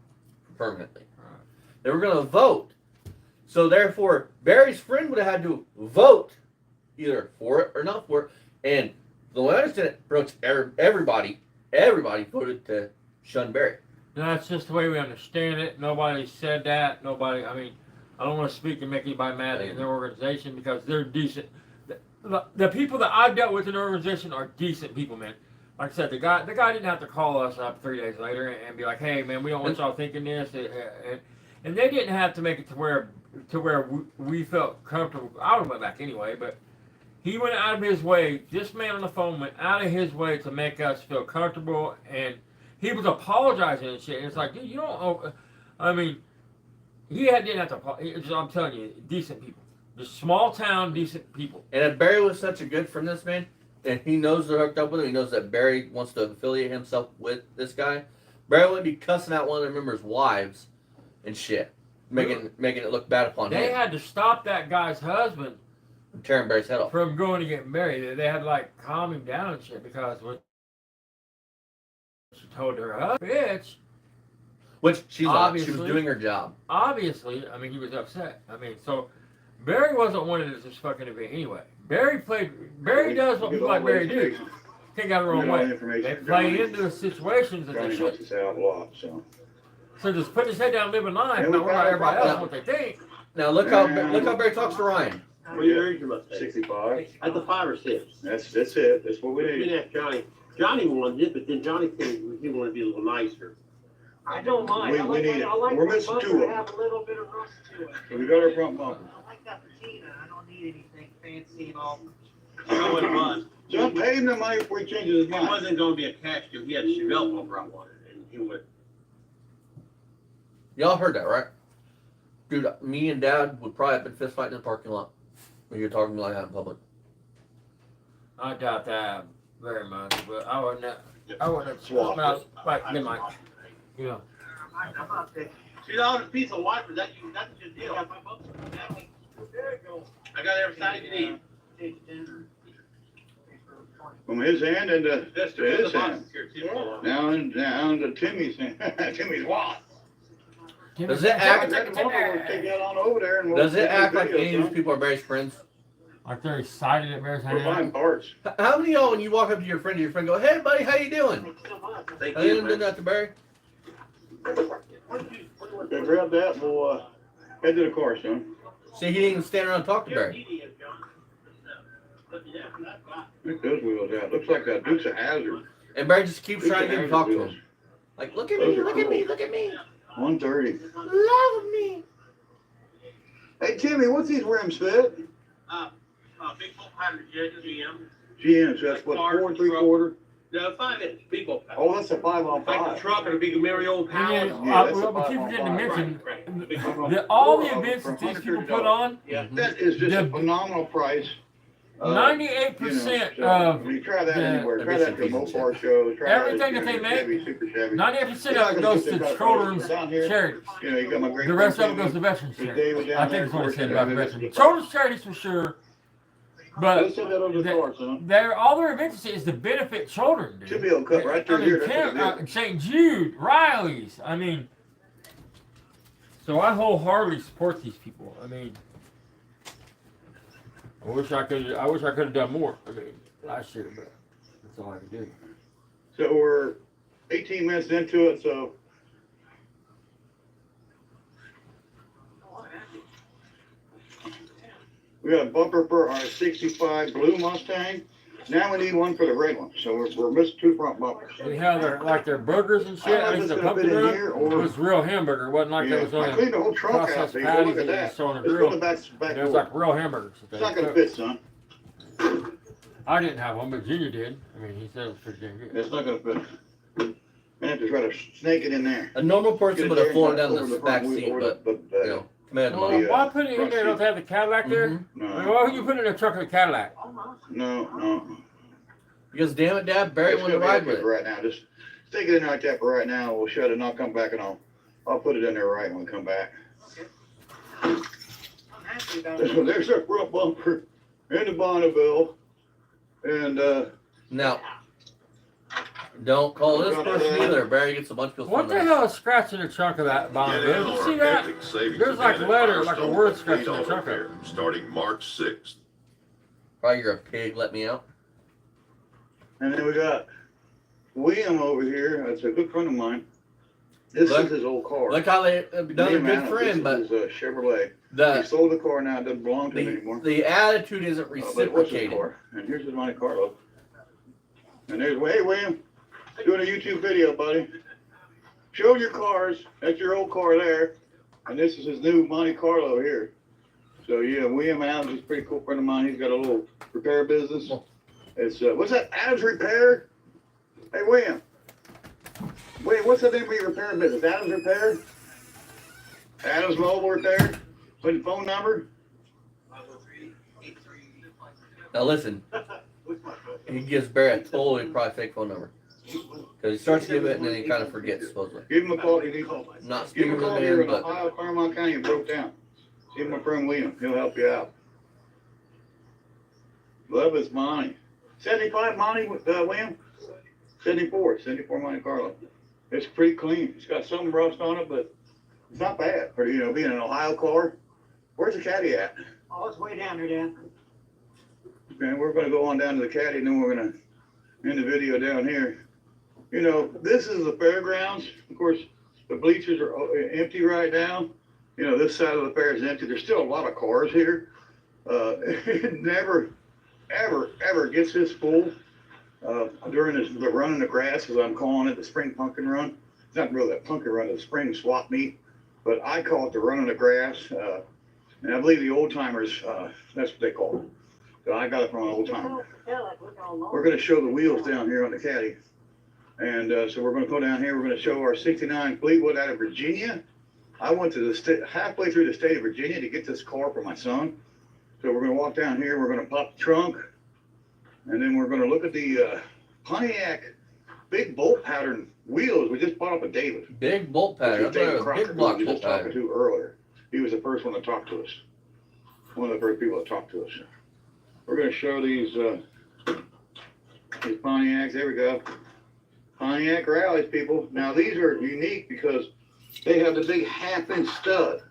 permanently. They were going to vote. So therefore, Barry's friend would have had to vote either for it or not for it. And the way I understand it, pretty much everybody voted to shun Barry. That's just the way we understand it. Nobody said that. Nobody, I mean, I don't want to speak and make anybody mad in their organization because they're decent. The people that I've dealt with in the organization are decent people, man. Like I said, the guy didn't have to call us up 3 days later and be like, hey, man, we don't want y'all thinking this. And they didn't have to make it to where we felt comfortable. I would have went back anyway, but he went out of his way. This man on the phone went out of his way to make us feel comfortable, and he was apologizing and shit. And it's like, dude, you don't. I mean, didn't have to. I'm telling you, decent people, just small town decent people. And if Barry was such a good friend, this man, and he knows they're hooked up with him, he knows that Barry wants to affiliate himself with this guy, Barry wouldn't be cussing out one of their members' wives and shit, making it look bad upon They him. had to stop that guy's husband Tearing Barry's head off. from going to get married. They had to like calm him down and shit because what she told her husband, bitch. Which she's not. She was Obviously. doing her job. Obviously, I mean, he was upset. I mean, so Barry wasn't wanted at this fucking event anyway. Barry does what people like Barry do. Take out the wrong way. They play into the situations that they Johnny should. helps us out a lot, so. So just put his head down, live a life, Yeah, not we worry about got everybody it. else and what they think. Now look how Barry talks to Ryan. What do you urge your mistake? 65. At the 5 or 6. That's it. That's what we We need. didn't ask Johnny. Johnny wanted it, but then Johnny said he wanted to be a little nicer. I don't mind. We I like, need it. I like We're my missing bumper 2 of to them. have a little bit of rust to it. So we got our front bumper. I like that patina. I don't need anything fancy and all. You know what it was? John paid him the money before he changes his It mind. wasn't going to be a cash deal. He had a Chevelle bumper I wanted, and he went. Y'all heard that, right? Dude, me and Dad would probably have been fist fighting in the parking lot when you're talking to me like that in public. I doubt that very much, but I wouldn't have Swap. like them like, you know. I'm not taking. $2 a piece of wiper. That's a good deal. There it goes. I got every size you need. Take dinner. From his hand into This to his the hand. boxes here too. Down to Timmy's hand. Timmy's wallet. Does it act? Take that on over there and we'll Does it take act like videos, any of these son. people are Barry's friends? Like they're excited at Bear's We're hand. buying parts. How many of y'all, when you walk up to your friend go, "Hey, buddy, how you doing?" Thanks so much. Thank Have you, you done man. that to Barry? Okay, grab that. We'll head to the car, son. See, he didn't even stand around and talk to Barry. Look those wheels out. Looks like that Dukes of Hazzard. And Barry just keeps trying to get him to talk to wheels. him. Like, look at me, look at me, look at me. 130. Love me. Hey Timmy, what's these rims fit? Big full pattern GM. GM, so that's what, Car, 4 3/4? No, 5-inch people. Oh, that's a 5 on Like 5. a truck or a big merry old And then, palace. Yeah, that's well, a but keep 5 on forgetting to 5. mention Right, right. all the Four of them events for that these people $130. put on. Yeah. That is just The- a phenomenal price. 98% so, of I mean, try that the anywhere. Try that at the emission Mopar show. Try everything that that at they Chevy, make, Super Chevy. 98% You're of not it gonna goes get to this kind of children's price. Down here, charities. You know, you got my great The rest of it friend goes to veterans There's charities. David down I think there, it's what it of said course, about and veterans. then- Children's charities for sure, but Let's send that over to the car, son. all their events is to benefit children, dude. Should be able to cut right I through mean, here. That's what it is. St. Jude, Riley's. I mean, so I wholeheartedly support these people. I mean, I wish I could have done more. I mean, last year, but that's all I could do. So we're 18 minutes into it, so. We got a bumper for our 65 blue Mustang. Now we need one for the red one, so we're missing 2 front bumpers. We have their burgers and shit. I I don't know used if to it's pump gonna it fit in around. here It or. was real hamburger. It wasn't like Yeah, that was on I cleaned the whole trunk out, processed baby. patties Look at and that. just on a Let's grill. put the back It was door. like real hamburgers. that It's they not gonna cooked. fit, son. I didn't have one, but Junior did. I mean, he said it was pretty damn good. It's not gonna fit. I have to try to snake it in there. A normal person would have flown down Over the front back wheel, seat, over but the, you know, command Well, model. why put it in there? Don't they have the Cadillac there? Mhm. No, I mean, why would you put it in the trunk of the Cadillac? no. Because damn it, Dad, Barry It's wanted to gonna be ride okay with for it. right now. Just stick it in like that for right now. We'll shut it and I'll come back and I'll put it in there right when we come back. I'm happy about So it. there's our front bumper and the Bonneville. And, Now, don't call this person either. Barry gets a bunch of people. What the hell is scratching the trunk of that Get Bonneville? in Did you on see our that? epic savings There's like event at letter, like a Firestone word Fleet scratching the Auto trunk of it. Repair, starting March 6th. Probably you're a pig. Let me out. and then we got William over here. That's a good friend of mine. This Look- is his old car. Look how they done a Name good out, friend, but this is a Chevrolet. He the sold the car now. It doesn't belong to him anymore. the attitude isn't But what's his reciprocated. car? And here's his Monte Carlo. And there's, hey, William, doing a YouTube video, buddy. Show your cars. That's your old car there. And this is his new Monte Carlo here. So yeah, William Adams is a pretty cool friend of mine. He's got a little repair business. It's, what's that, Adams Repair? Hey, William. William, what's the name of your repair business? Adams Repair? Adams Mobile Repair? Put the phone number? Now listen, he gives Barry a totally probably fake phone number because he starts to give it and then he kind of forgets supposedly. Give him a call. You need Not Give speaking him a with call the here man, in but Ohio, Claremont County, and broke down. See my friend William. He'll help you out. Love is Monty. 75 Monty, William? 74 Monte Carlo. It's pretty clean. It's got some rust on it, but it's not bad for, you know, being an Ohio car. Where's the caddy at? Oh, it's way down there, Dad. And we're gonna go on down to the caddy and then we're gonna end the video down here. You know, this is the fairgrounds. Of course, the bleachers are empty right now. You know, this side of the fair is empty. There's still a lot of cars here. It never, ever gets this full during the run in the grass, as I'm calling it, the spring pumpkin run. It's not really a pumpkin run, it's a spring swap meet, but I call it the run in the grass. And I believe the old timers, that's what they call it. So I got it from an old timer. We're gonna show the wheels down here on the caddy. And so we're gonna go down here, we're gonna show our 69 Fleetwood out of Virginia. I went to the state, halfway through the state of Virginia to get this car for my son. So we're gonna walk down here, we're gonna pop the trunk, and then we're gonna look at the Pontiac big bolt pattern wheels we just bought up at David. big bolt pattern. I thought it was big block we were bolt just talking pattern. to earlier. He was the first one to talk to us. One of the first people to talk to us. We're gonna show these Pontiacs. There we go. Pontiac rallies, people. Now these are unique because they have the big 1/2-inch stud.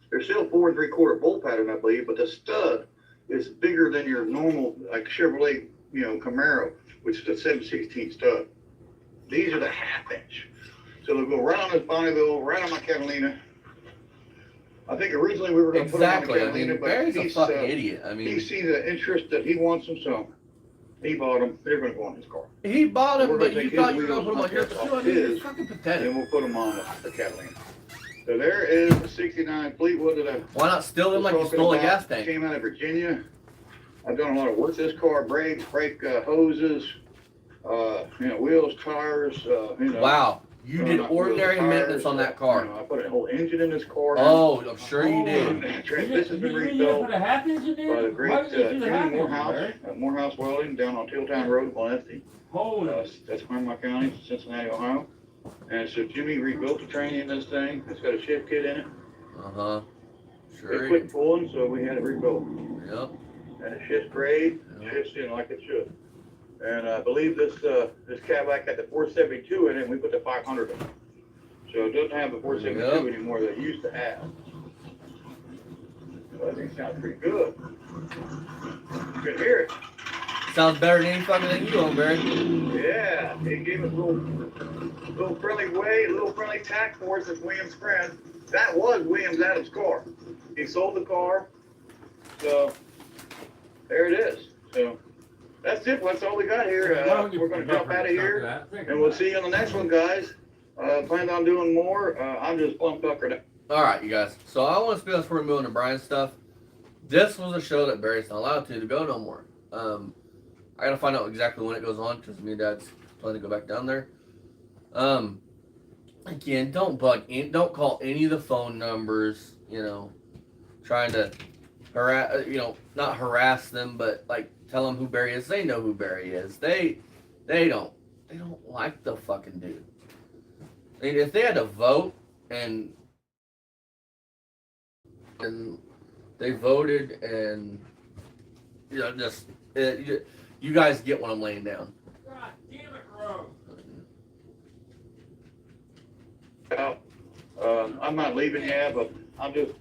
They're still 4 3/4 bolt pattern, I believe, but the stud is bigger than your normal, like Chevrolet, you know, Camaro, which is a 7/16 stud. These are the 1/2-inch. So they'll go right on this Bonneville, right on my Catalina. I think originally we were going to put them on the Exactly. I Catalina, mean, but Barry's a he's, fucking idiot. I he mean, sees the interest that he wants them, so he bought them. They're going to go on his car. he bought him, We're but gonna you take thought his you were gonna put him on wheels here. off But you know, his, you're fucking And pathetic. then we'll put them on the Catalina. So there is the 69 Fleetwood that I Why not steal them was like you talking stole a about. gas tank? Came out of Virginia. I've done a lot of work to this car, brakes, brake hoses, wheels, tires, Wow. You did not ordinary wheels, maintenance tires, on that car. I put a whole engine in this car. Oh, I'm sure you did. Transmission's been You rebuilt put a half engine in? by the Why great did you do the half Jimmy engine, Morehouse, Larry? Morehouse Welding down on Tealtown Road, Glenesti. Holy. That's Claremont County, Cincinnati, Ohio. And so Jimmy rebuilt the training in this thing. It's got a shift kit in it. Uh-huh. It Sure. quit pulling, so we had it rebuilt. Yep. And it shifts grade, shifts in like it should. And I believe this Cadillac had the 472 in it, and we put the 500 in it. So it doesn't have the 472 anymore that it used to have. So I think it sounds pretty good. You can hear it. Sounds better than any fucking thing you own, Barry. Yeah, he gave us a little friendly way, a little friendly tack for us as William's friend. That was Williams Adams' car. He sold the car, so there it is. So that's it. That's all we got here. We're going to jump out of here, and we'll see you on the next one, guys. Planned on doing more. I'm just plumb puckered. All right, you guys. So I want to speak before we move on to Brian's stuff. This was a show that Barry's not allowed to go no more. I got to find out exactly when it goes on because me and Dad's planning to go back down there. Again, don't call any of the phone numbers, trying to harass, not harass them, but like tell them who Barry is. They know who Barry is. They don't like the fucking dude. I mean, if they had to vote and they voted and you guys get what I'm laying down. God damn it, bro. I'm not leaving yet, but I'm just.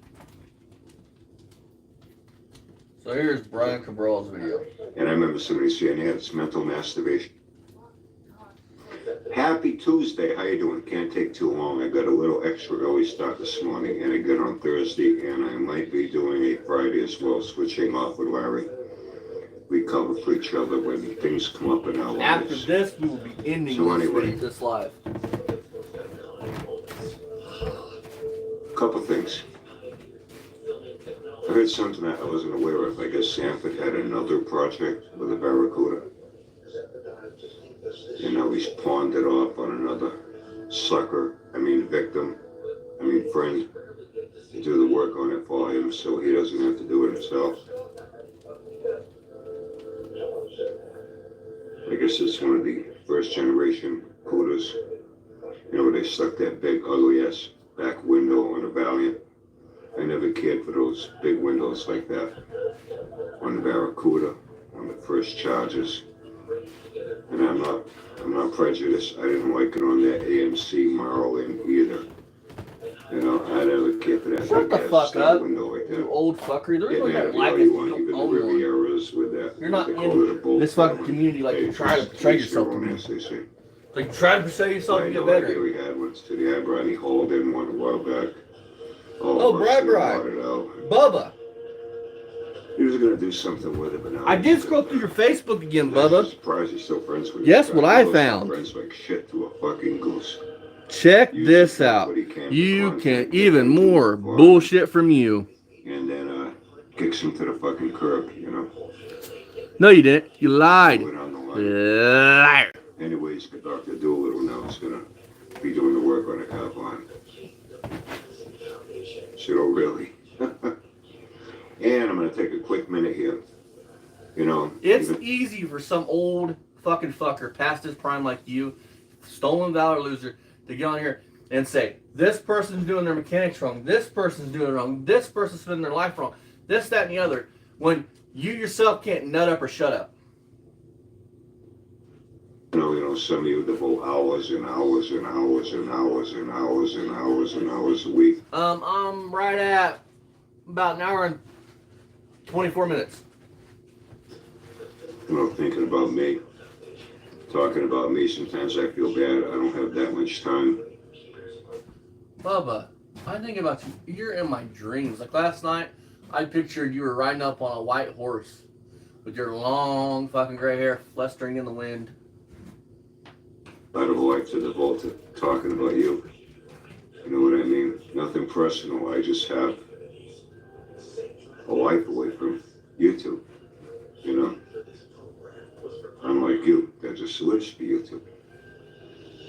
So here's Brian Cabral's video. And I remember somebody saying, yeah, it's mental masturbation. Happy Tuesday. How you doing? Can't take too long. I got a little extra early start this morning, and I get on Thursday, and I might be doing a Friday as well, switching off with Larry. We cover for each other when things come up in our lives. After this, we will be ending this live. Couple things. I heard something that I wasn't aware of. I guess Sanford had another project with a Barracuda. And now he's pawned it off on another friend, to do the work on it for him so he doesn't have to do it himself. I guess it's one of the first generation Cudas. Where they stuck that big ugly ass back window on a Valiant. I never cared for those big windows like that on the Barracuda, on the first Chargers. And I'm not prejudiced. I didn't like it on that AMC Marlin either. I never cared for that. Shut the fuck up, window like that. you old fucker. There's no Yeah, like you want even the Rivieras with that. You're not they call it a in bolt this fucking family. community like you try to Just portray teach their yourself to own, me. as they say. Like you try to portray yourself to I get know better. we had once today. I brought Holden one a while back. Oh, Brad. Bubba. He was going to do something with it, but now I did scroll through your Facebook again, I'm Bubba. surprised he's still friends with Guess this what guy. I He found? Friends like shit to a fucking goose. Check Uses this what out. he can You for can content, even get more him to bullshit from you. And then kicks him to the fucking curb, No, you didn't. You lied. Went on the line. Liar. Anyways, Dr. Doolittle now is going to be doing the work on the Avalon. So really. And I'm going to take a quick minute here. It's easy for some old fucking fucker past his prime like you, stolen valor loser, to get on here and say, this person's doing their mechanics wrong, this person's doing it wrong, this person's spending their life wrong, this, that, and the other, when you yourself can't nut up or shut up. Some of you devote hours and hours and hours and hours and hours and hours and hours a week. I'm right at about an hour and 24 minutes. Thinking about me, talking about me, sometimes I feel bad. I don't have that much time. Bubba, I think about you. You're in my dreams. Like last night, I pictured you were riding up on a white horse with your long fucking gray hair flustering in the wind. I'd have liked to devote to talking about you. You know what I mean? Nothing personal. I just have a life away from you two. You know, I'm like you. There's a switch for you too.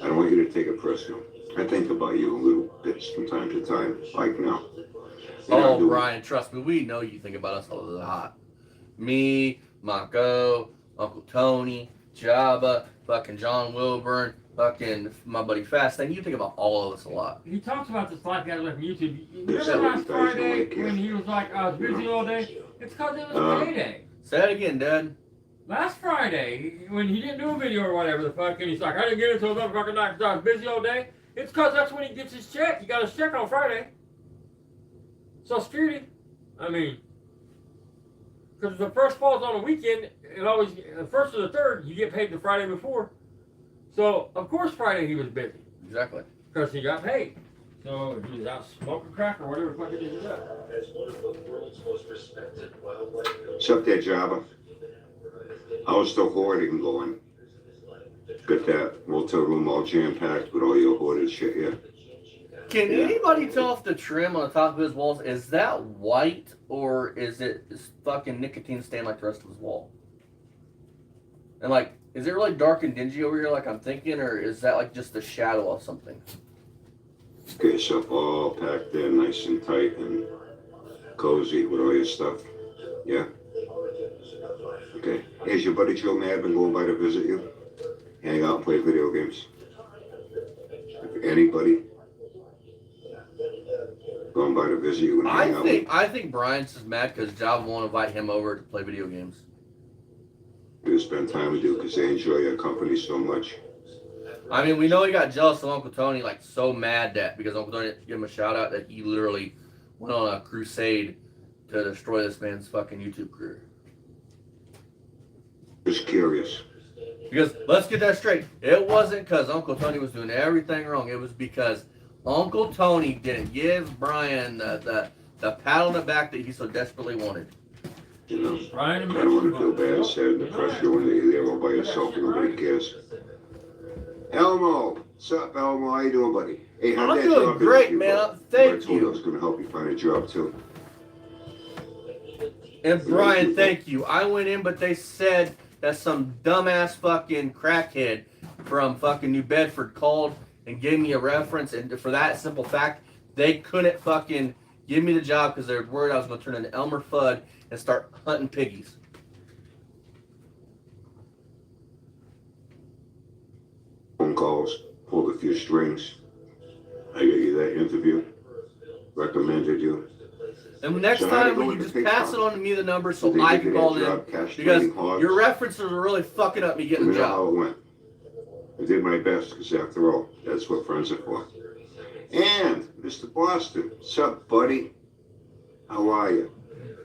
I don't want you to take it personal. I think about you a little bit from time to time, like now. Oh, Brian, trust me, we know you think about us a lot. Me, Mako, Uncle Tony, Jabba, fucking John Wilburn, fucking my buddy Fast Thing. You think about all of us a lot. He talks about this life guy from YouTube. There's Remember last 70,000 Friday like when you. he was like, I was busy all day? It's because it was payday. Say that again, Dad. Last Friday, when he didn't do a video or whatever the fuck, and he's like, I didn't get it until 11 o'clock at night because I was busy all day. It's because that's when he gets his check. He got his check on Friday. Social Security. I mean, because the first falls on a weekend, it always, the first or the third, you get paid the Friday before. So, of course, Friday he was busy. Exactly. Because he got paid. So, he was out smoking crack or whatever the fuck it is. As one of the world's most respected wildlife. What's up there, Jabba? How's the hoarding going? Got that motel room all jam-packed with all your hoarded shit, yeah? Can anybody tell if the trim on the top of his walls, is that white or is fucking nicotine stained like the rest of his wall? And like, is it really dark and dingy over here like I'm thinking, or is that like just the shadow of something? Get yourself all packed in nice and tight and cozy with all your stuff. Yeah? Okay. Hey, is your buddy Joe Mad been going by to visit you? Hang out and play video games? If anybody going by to visit you and hang out with I think Brian's just mad because Job won't invite him over to play video games. you to spend time with you because they enjoy your company so much? I mean, we know he got jealous of Uncle Tony, like so mad that because Uncle Tony didn't give him a shout out that he literally went on a crusade to destroy this man's fucking YouTube career. Just curious. Because let's get that straight. It wasn't because Uncle Tony was doing everything wrong. It was because Uncle Tony didn't give Brian the pat on the back that he so desperately wanted. You know, Brian, I don't want to feel bad, sad, and depressed when you're there all by yourself and nobody cares. Elmo! What's up, Elmo? How you doing, buddy? Hey, how'd I'm that doing job great, go? man. Thank I told you I you. was going to help you find a job, too. And Brian, thank you. I went in, but they said that some dumbass fucking crackhead from fucking New Bedford called and gave me a reference, and for that simple fact, they couldn't fucking give me the job because they were worried I was going to turn into Elmer Fudd and start hunting piggies. Phone calls, pulled a few strings. I got you that interview. Recommended you. And next So how'd it time, go will you with just the pig pass farm? it on to me the number So so I did you can get call that in? job Because castrating hogs? your references are really fucking up me Let getting me the know how job. it went. I did my best, because after all, that's what friends are for. And, Mr. Boston, what's up, buddy? How are you?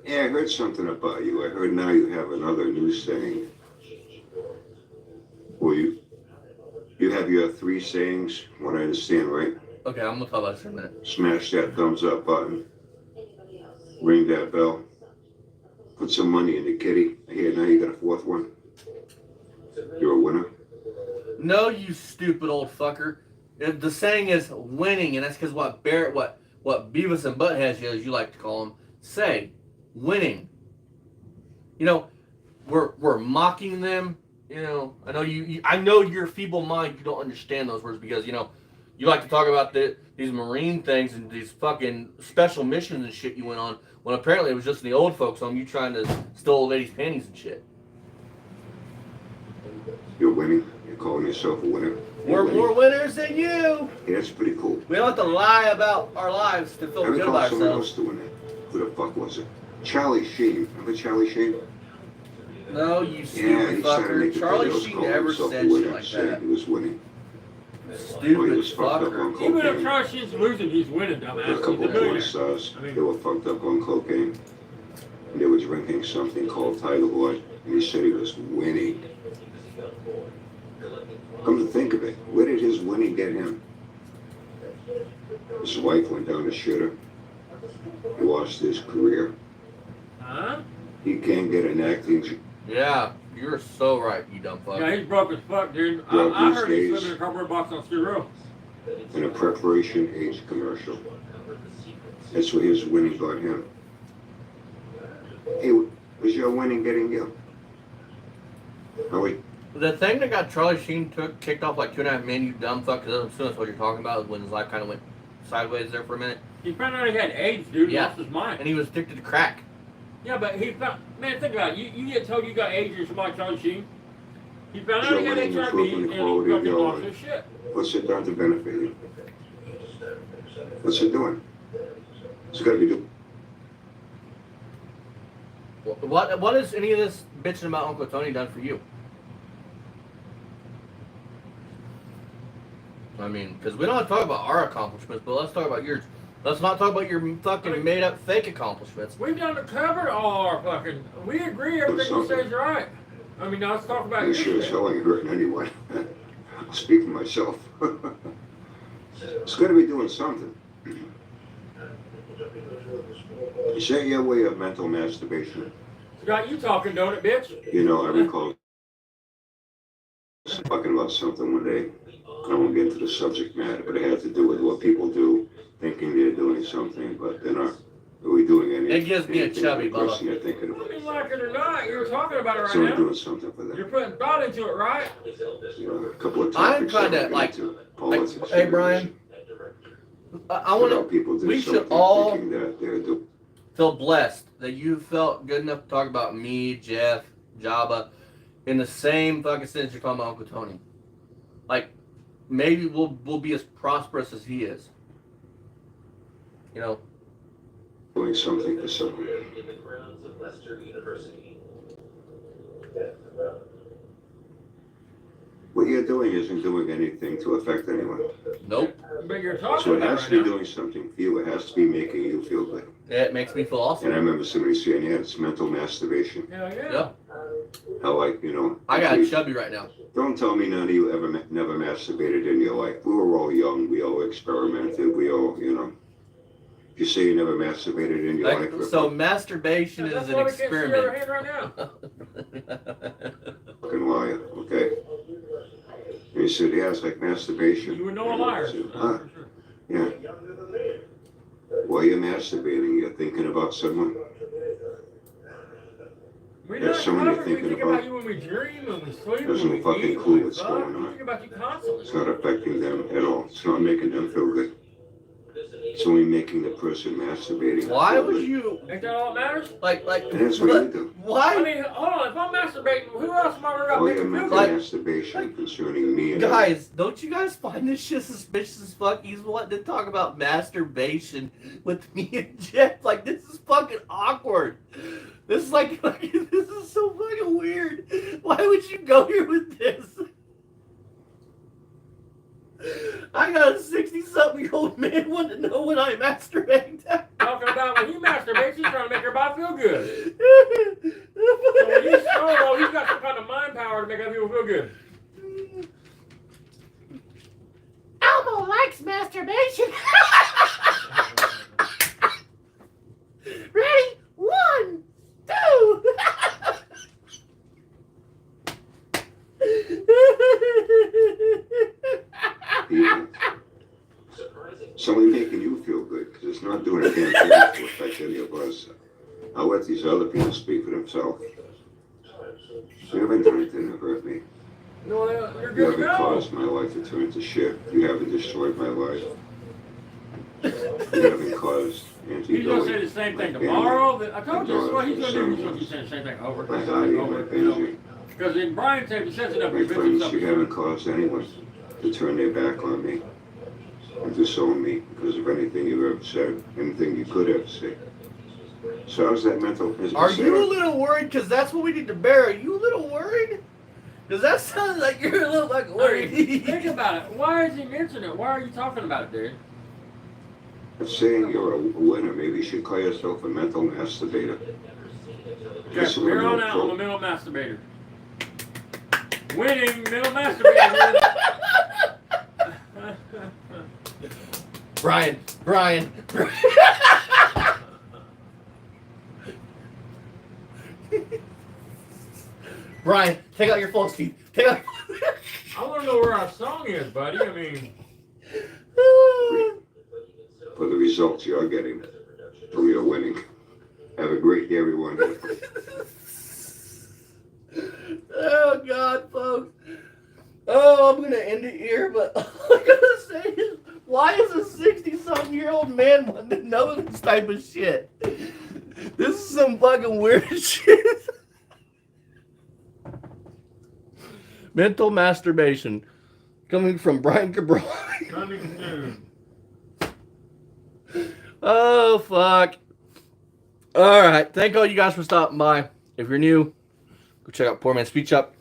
Yeah, I heard something about you. I heard now you have another new saying. Well, you have your 3 sayings, what I understand, right? Okay, I'm going to talk about this in a minute. Smash that thumbs up button. Ring that bell. Put some money in the kitty. I hear now you got a 4th one. You're a winner. No, you stupid old fucker. The saying is winning, and that's because what Beavis and Butthead, as you like to call them, say. Winning. You know, we're mocking them. You know, I know I know your feeble mind. You don't understand those words because you know you like to talk about these marine things and these fucking special missions and shit you went on. When apparently it was just in the old folks' home. You trying to steal old ladies' panties and shit. You're winning. You're calling yourself a winner. We're more winners than you. Yeah, that's pretty cool. We don't have to lie about our lives to feel I good recall about someone ourselves. else doing that. Who the fuck was it? Charlie Sheen. Remember Charlie Sheen? No, you Yeah, stupid he started fucker. making Charlie videos Sheen calling never himself said a winner, shit like saying that. he was winning. Well, he Stupid was fucked up on fucker. Even if cocaine. Charlie Sheen's losing, he's winning, There dumbass. were a He's couple a of porn millionaire. stars. I mean- They were fucked up on cocaine. And they were drinking something called Tiger Blood. And he said he was winning. Come to think of it, where did his winning get him? His wife went down the shitter. He lost his career. Huh? He can't get an acting job. Yeah, you're so right, you dumb fuck. Yeah, he's broke as fuck, dude. Broke I these heard he's days. living in a cardboard box on Skid Row. In a preparation age commercial. That's where his winning got him. Hey, was your winning getting you? Howie, The thing that got Charlie Sheen kicked off like 2.5 Men, you dumb fuck, because I'm assuming that's what you're talking about, when his life kind of went sideways there for a minute. He found out he had AIDS, dude. Yeah. Lost his mind. And he was addicted to crack. Yeah, but he found. Man, think about it. You get told you got AIDS or somebody Charlie Sheen. He found out So he had when you HIV improve and the he quality of fucking your lost life, his shit. what's it done to benefit you? What's it doing? It's got to be doing. What has any of this bitching about Uncle Tony done for you? I mean, because we don't have to talk about our accomplishments, but let's talk about yours. Let's not talk about your fucking made up fake accomplishments. We've done covered all our fucking. We agree everything you say is right. I mean, now let's talk about You your sure as shit. hell ain't hurting anyone. I'll speak for myself. It's got to be doing something. Is that your way of mental masturbation? Got you talking, don't it, bitch? You know, I recall talking about something one day. I won't get into the subject matter, but it had to do with what people do, thinking they're doing something, but they're not really doing anything. It gives me a chubby, the person they're thinking I of. mean, like it or not, you're talking about it right So I'm now. doing something for You're them. putting thought into it, right? You know, a couple of I'm topics trying that to, I'll like, get into. Politics, hey, Brian, I want About to. people do We should something all thinking that they're doing. feel blessed that you felt good enough to talk about me, Jeff, Jabba, in the same fucking sentence you're talking about Uncle Tony. Like, maybe we'll be as prosperous as he is. You know. Doing something for someone. In the grounds of Leicester University. What you're doing isn't doing anything to affect anyone. Nope. But you're talking So it about has it to right be now. doing something for you. It has to be making you feel good. It makes me feel awesome. And I remember somebody saying, yeah, it's mental masturbation. Hell yeah. Yeah. How, like, you know. I got actually, chubby right now. Don't tell me none of you ever never masturbated in your life. We were all young. We all experimented. We all, you know. If you say you never masturbated in your life. So masturbation That's is an why we can't see our experiment. hand right now. Fucking liar, okay? And he said, yeah, it's like masturbation. You would know a liar. I said, huh? Yeah. While you're masturbating, you're thinking about someone. We There's not someone you're covered. We thinking think about about. you when we dream, when we sleep, Doesn't when we fucking eat, clue when we what's fuck. going We on. think about you constantly. It's not affecting them at all. It's not making them feel good. It's only making the person masturbating. Why feel would good. you Ain't that all that matters? like? And that's what you do. I Why, mean, hold on. If I'm masturbating, who else am I worried about All your making feel mental good? masturbation concerning me and guys? Don't you guys find this shit suspicious as fuck? He's wanting to talk about masturbation with me and Jeff. Like, this is fucking awkward. This is like this is so fucking weird. Why would you go here with this? I got a 60-something-year-old man wanting to know when I masturbate. Talking about when he masturbates, he's trying to make everybody feel good. So when he's solo, he's got some kind of mind power to make other people feel good. Elmo likes masturbation. Ready? 1, 2. people. Somebody making you feel good, because it's not doing a damn thing to affect any of us. I'll let these other people speak for themselves. You haven't done anything to hurt me. No, you're You good to haven't go. caused my life to turn to shit. You haven't destroyed my life. You haven't caused He's gonna say the same thing tomorrow. I told you, that's what he's gonna do. He's gonna keep saying the same thing over my and body over and my and over. energy. Because in Brian said, he says it up My here, friends, you haven't caused anyone to turn their back on me and disown me because of anything you ever said, anything you could ever say. So how's that mental? Are you a little worried? Because that's what we need to bear. Are you a little worried? Because that sounds like you're a little fucking worried. Think about it. Why is he mentioning it? Why are you talking about it, dude? I'm saying you're a winner. Maybe you should call yourself a mental masturbator. Okay, from here on out, I'm a mental masturbator. Winning mental masturbator. Brian. Brian, take out your phone, Steve. Take out. I want to know where our song is, buddy. I mean, For the results you're getting from your winning. Have a great day, everyone. Oh God, folks. Oh, I'm gonna end it here, but all I gotta say is, why is a 60-something-year-old man wanting to know this type of shit? This is some fucking weird shit. Mental masturbation coming from Brian Cabral. Coming soon. Oh fuck. All right, thank all you guys for stopping by. If you're new, go check out Poor Man Speed Shop.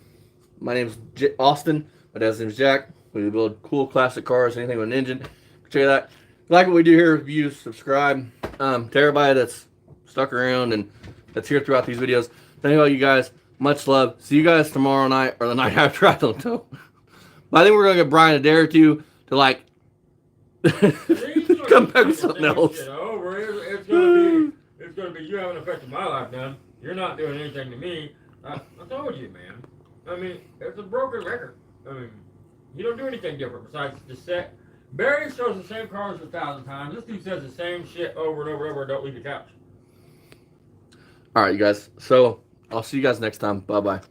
My name's Austin. My dad's name is Jack. We build cool classic cars, anything with an engine. Go check it out. If you like what we do here, review, subscribe. To everybody that's stuck around and that's here throughout these videos, thank all you guys. Much love. See you guys tomorrow night or the night after. I don't know. But I think we're gonna get Brian a day or two to like come back with something else. Over. It's gonna be you having an effect on my life, man. You're not doing anything to me. I told you, man. I mean, it's a broken record. I mean, you don't do anything different besides just set. Barry shows the same cars 1,000 times. This dude says the same shit over and over and over. Don't leave the couch. All right, you guys. So I'll see you guys next time. Bye bye.